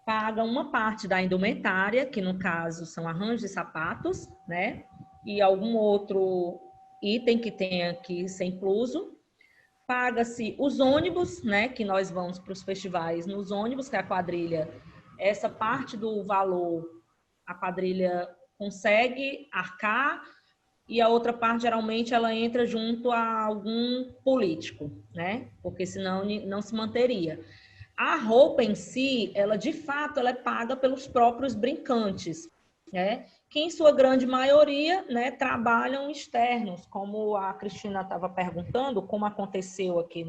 Paga uma parte da indumentária, que no caso são arranjos de sapatos, né? E algum outro item que tenha que ser incluso. Paga-se os ônibus, né? Que nós vamos para os festivais nos ônibus, que é a quadrilha. Essa parte do valor, a quadrilha consegue arcar, e a outra parte, geralmente, ela entra junto a algum político, né? Porque senão não se manteria. A roupa em si, ela de fato, ela é paga pelos próprios brincantes, né? Que em sua grande maioria, né, trabalham externos, como a Cristina estava perguntando, como aconteceu aqui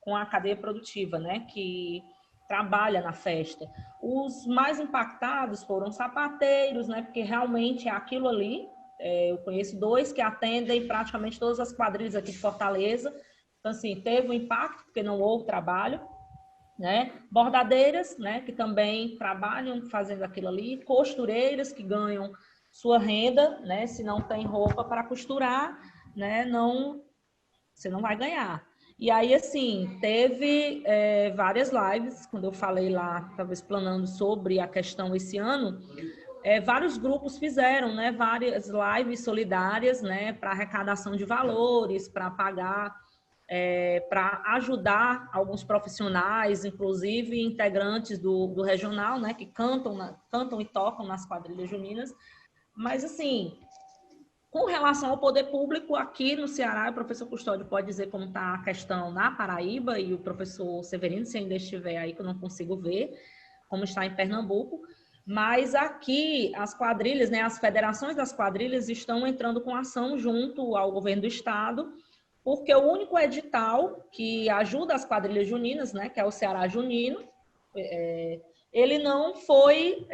com a cadeia produtiva, né, que trabalha na festa. Os mais impactados foram sapateiros, né, porque realmente é aquilo ali. Eu conheço 2 que atendem praticamente todas as quadrilhas aqui de Fortaleza. Então, assim, teve um impacto, porque não houve trabalho, né? Bordadeiras, né, que também trabalham fazendo aquilo ali, costureiras que ganham sua renda, né, se não tem roupa para costurar, né, você não vai ganhar. E aí, assim, teve várias lives, quando eu falei lá, estava explanando sobre a questão esse ano, vários grupos fizeram, né, várias lives solidárias, né, para arrecadação de valores, para pagar, para ajudar alguns profissionais, inclusive integrantes do regional, né, que cantam e tocam nas quadrilhas juninas. Mas, assim, com relação ao poder público, aqui no Ceará, o professor Custódio pode dizer como está a questão na Paraíba, e o professor Severino, se ainda estiver aí, que eu não consigo ver, como está em Pernambuco. Mas aqui, as quadrilhas, né, as federações das quadrilhas estão entrando com ação junto ao governo do estado, porque o único edital que ajuda as quadrilhas juninas, né, que é o Ceará Junino, ele não foi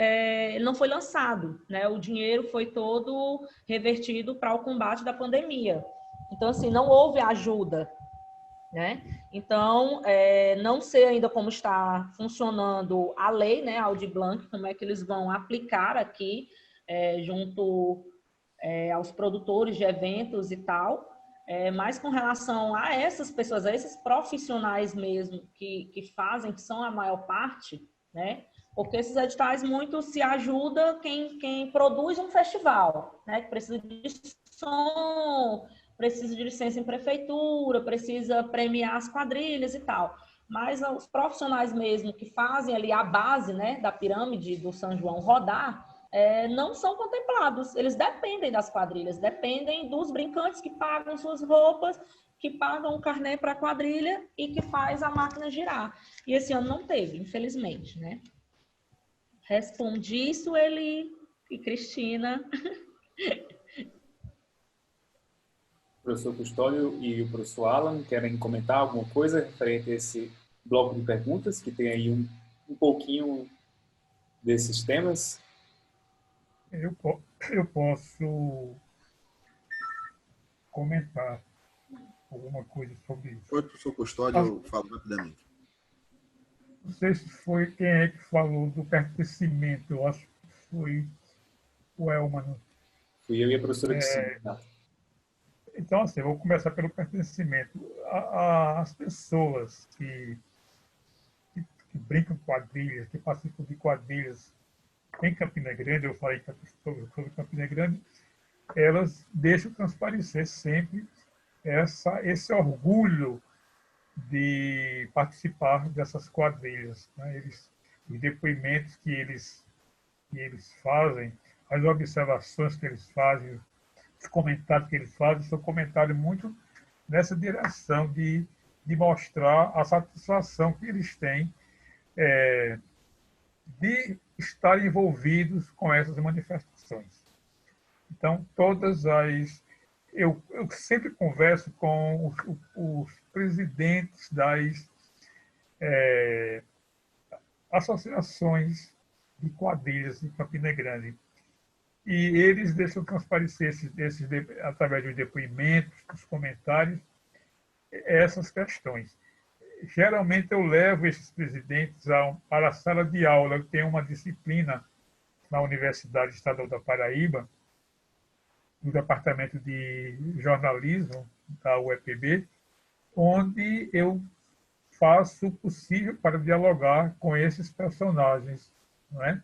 lançado, né? O dinheiro foi todo revertido para o combate da pandemia. Então, assim, não houve ajuda, né? Então, não sei ainda como está funcionando a lei, né, Aldir Blanc, como é que eles vão aplicar aqui, junto aos produtores de eventos e tal, mas com relação a essas pessoas, a esses profissionais mesmo que fazem, que são a maior parte, né? Porque esses editais muito se ajuda quem produz um festival, né? Que precisa de som, precisa de licença em prefeitura, precisa premiar as quadrilhas e tal. Mas os profissionais mesmo que fazem ali a base, né, da pirâmide do São João rodar, não são contemplados. Eles dependem das quadrilhas, dependem dos brincantes que pagam suas roupas, que pagam o carnê para a quadrilha e que faz a máquina girar. E esse ano não teve, infelizmente, né? Respondi, Sueli e Cristina. O professor Custódio e o professor Alan querem comentar alguma coisa referente a esse bloco de perguntas, que tem aí um pouquinho desses temas? Eu posso comentar alguma coisa sobre isso. Oi, professor Custódio, eu falo rapidamente. Não sei se foi quem é que falou do pertencimento, eu acho que foi o Elman. Fui eu e a professora Cristina. Então, assim, eu vou começar pelo pertencimento. As pessoas que brincam quadrilhas, que participam de quadrilhas em Campina Grande, eu falei sobre Campina Grande, elas deixam transparecer sempre esse orgulho de participar dessas quadrilhas, né? Os depoimentos que eles fazem, as observações que eles fazem, os comentários que eles fazem, são comentários muito nessa direção de mostrar a satisfação que eles têm de estar envolvidos com essas manifestações. Então, eu sempre converso com os presidentes das associações de quadrilhas de Campina Grande. e eles deixam transparecer através dos depoimentos, dos comentários, essas questões. Geralmente eu levo esses presidentes para a sala de aula. Eu tenho uma disciplina na Universidade Estadual da Paraíba, no Departamento de Jornalismo da UEPB, onde eu faço o possível para dialogar com esses personagens, não é?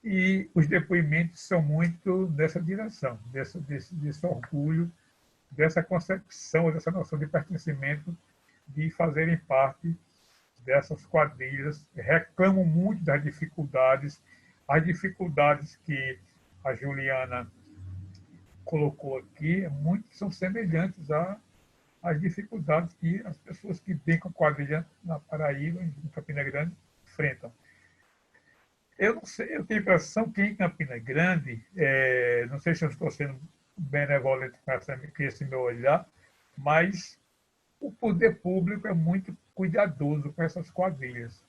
E os depoimentos são muito nessa direção, desse orgulho, dessa concepção, dessa noção de pertencimento, de fazerem parte dessas quadrilhas. Reclamam muito das dificuldades, as dificuldades que a Juliana colocou aqui são semelhantes às dificuldades que as pessoas que vêm com a quadrilha na Paraíba, em Campina Grande, enfrentam. Eu não sei, eu tenho a impressão que em Campina Grande, não sei se eu estou sendo benevolente com esse meu olhar, mas o poder público é muito cuidadoso com essas quadrilhas.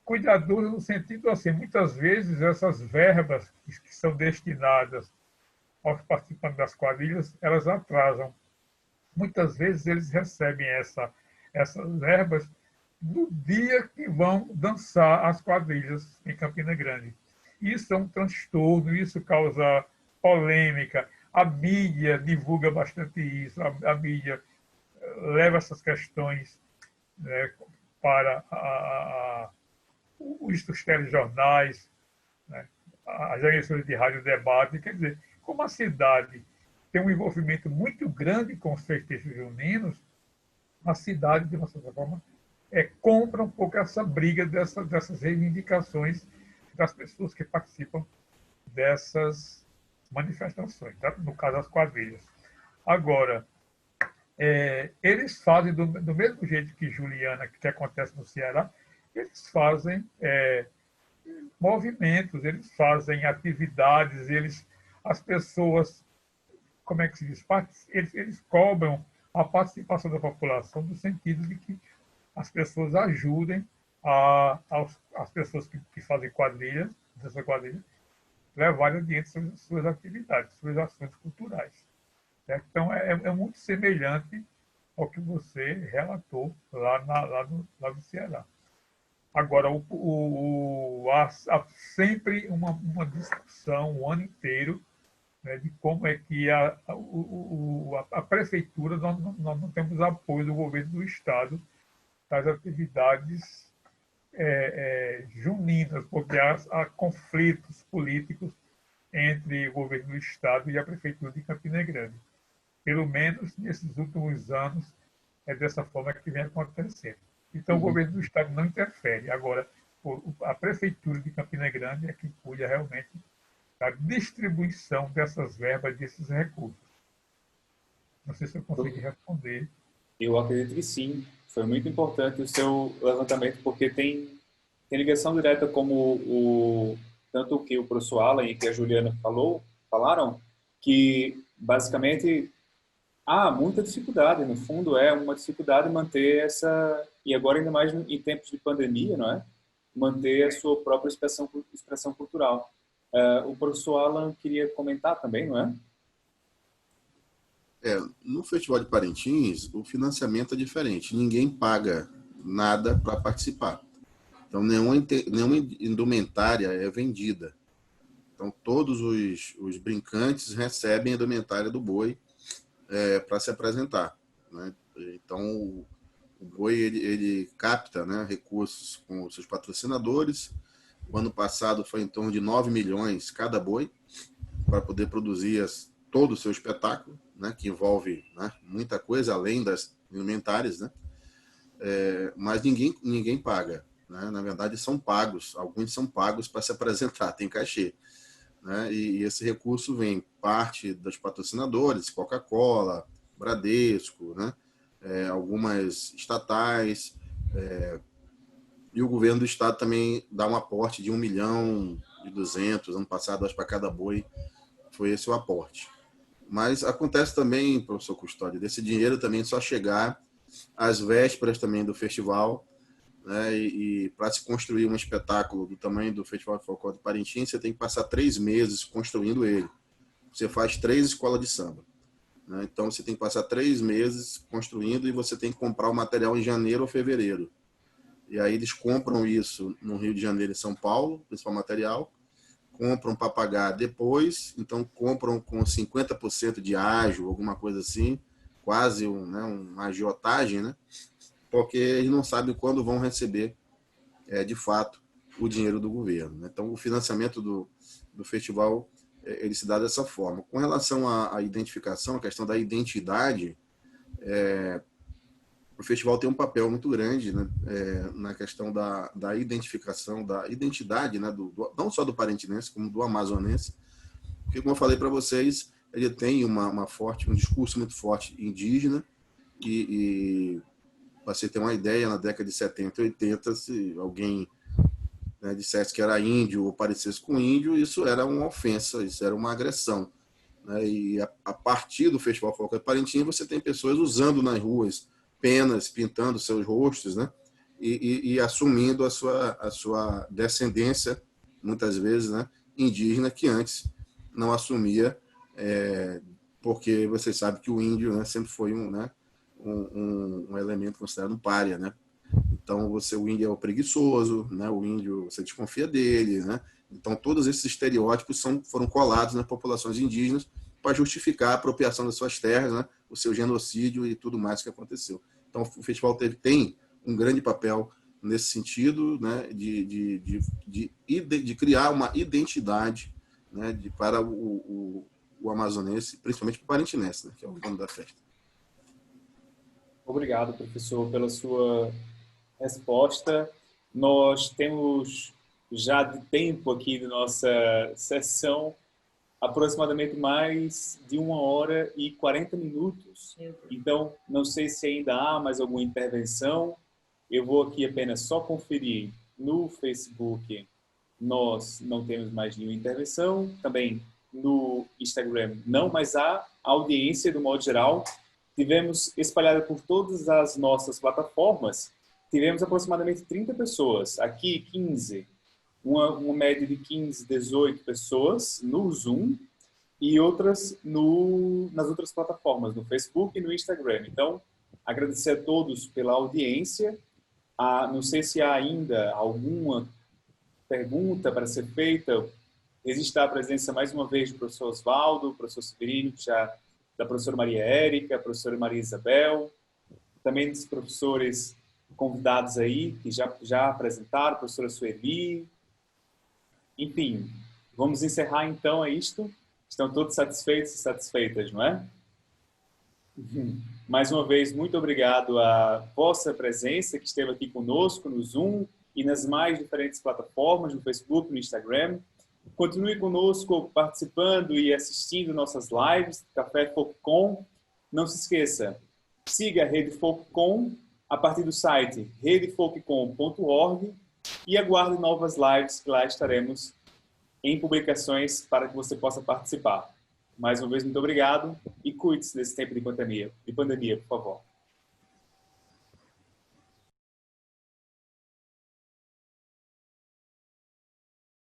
Cuidadoso no sentido assim, muitas vezes essas verbas que são destinadas aos participantes das quadrilhas, elas atrasam. Muitas vezes eles recebem essas verbas no dia que vão dançar as quadrilhas em Campina Grande. Isso é um transtorno, isso causa polêmica. A mídia divulga bastante isso, a mídia leva essas questões, né, para os telejornais, né, as emissoras de rádio debate. Quer dizer, como a cidade tem um envolvimento muito grande com os festejos juninos, a cidade, de uma certa forma, compra um pouco essa briga dessas reivindicações das pessoas que participam dessas manifestações, tá? No caso, as quadrilhas. Agora, eles fazem do mesmo jeito que Juliana, que acontece no Ceará, eles fazem movimentos, eles fazem atividades, as pessoas, como é que se diz? Eles cobram a participação da população no sentido de que as pessoas ajudem as pessoas que fazem quadrilhas, dessa quadrilha, levarem adiante suas atividades, suas ações culturais. Certo? Então, é muito semelhante ao que você relatou lá no Ceará. Agora, há sempre uma discussão o ano inteiro, né, de como é que a prefeitura, nós não temos apoio do governo do Estado das atividades juninas, porque há conflitos políticos entre o governo do Estado e a prefeitura de Campina Grande. Pelo menos nesses últimos anos, é dessa forma que vem acontecendo. Então, o governo do Estado não interfere. Agora, a prefeitura de Campina Grande é que cuida realmente da distribuição dessas verbas, desses recursos. Não sei se eu consegui responder. Eu acredito que sim. Foi muito importante o seu levantamento, porque tem ligação direta, como tanto o que o professor Alan e que a Juliana falaram, que basicamente há muita dificuldade. No fundo, é uma dificuldade manter essa, e agora ainda mais em tempos de pandemia, não é? Manter a sua própria expressão cultural. O professor Alan queria comentar também, não é? No Festival de Parintins, o financiamento é diferente. Ninguém paga nada para participar. Então, nenhuma indumentária é vendida. Então, todos os brincantes recebem a indumentária do boi para se apresentar, né? Então, o boi ele capta, né, recursos com os seus patrocinadores. O ano passado foi em torno de 9 milhões cada boi para poder produzir todo o seu espetáculo, né, que envolve, né, muita coisa além das indumentárias, né? Mas ninguém paga, né? Na verdade, são pagos. Alguns são pagos para se apresentar, tem cachê, né? E esse recurso vem parte dos patrocinadores, Coca-Cola, Bradesco, né? Algumas estatais, e o governo do estado também dá um aporte de 1.200.000, ano passado, acho, para cada boi, foi esse o aporte. Mas acontece também, professor Custódio, desse dinheiro também só chegar às vésperas também do festival, né? E para se construir um espetáculo do tamanho do Festival de Folclore de Parintins, você tem que passar 3 meses construindo ele. Você faz 3 escolas de samba, né? Então você tem que passar 3 meses construindo e você tem que comprar o material em janeiro ou fevereiro. E aí eles compram isso no Rio de Janeiro e São Paulo, principal material, compram para pagar depois, então compram com 50% de ágio, alguma coisa assim, quase uma agiotagem, né? Porque eles não sabem quando vão receber, de fato, o dinheiro do governo, né? Então, o financiamento do festival, ele se dá dessa forma. Com relação à identificação, a questão da identidade, o festival tem um papel muito grande, né, na questão da identificação, da identidade, né, não só do parintinense, como do amazonense, porque, como eu falei para vocês, ele tem um discurso muito forte indígena, e para você ter uma ideia, na década de 70 e 80, se alguém, né, dissesse que era índio ou parecesse com índio, isso era uma ofensa, isso era uma agressão, né? E a partir do Festival Folclore Parintins, você tem pessoas usando nas ruas penas, pintando seus rostos, né? E assumindo a sua descendência, muitas vezes, né, indígena, que antes não assumia, porque você sabe que o índio, né, sempre foi um elemento considerado um pária, né? Então, o índio é o preguiçoso, né? O índio, você desconfia dele, né? Então, todos esses estereótipos foram colados nas populações indígenas para justificar a apropriação das suas terras, né? O seu genocídio e tudo mais que aconteceu. Então, o festival tem um grande papel nesse sentido, né? De criar uma identidade, né? Para o amazonense, principalmente para o parintinense, né? Que é o dono da festa. Obrigado, professor, pela sua resposta. Nós temos já de tempo aqui da nossa sessão aproximadamente mais de 1h40. Então, não sei se ainda há mais alguma intervenção. Eu vou aqui apenas só conferir no Facebook. Nós não temos mais nenhuma intervenção. Também no Instagram não, mas há audiência do modo geral. Tivemos espalhada por todas as nossas plataformas. Tivemos aproximadamente 30 pessoas. Aqui, 15. Uma média de 15, 18 pessoas no Zoom e outras nas outras plataformas, no Facebook e no Instagram. Então, agradecer a todos pela audiência. Não sei se há ainda alguma pergunta para ser feita. Existe a presença, mais uma vez, do professor Osvaldo, do professor Severino, da professora Maria Érica, professora Maria Isabel, também dos professores convidados aí, que já apresentaram, professora Sueli. Enfim, vamos encerrar então isto. Estão todos satisfeitos e satisfeitas, não é? Mais uma vez, muito obrigado à vossa presença, que esteve aqui conosco no Zoom e nas mais diferentes plataformas, no Facebook, no Instagram. Continue conosco participando e assistindo nossas lives, Café Folkcom. Não se esqueça, siga a Rede Folkcom a partir do site redefolkcom.org e aguarde novas lives que lá estaremos em publicações para que você possa participar. Mais uma vez, muito obrigado e cuide-se desse tempo de pandemia, por favor.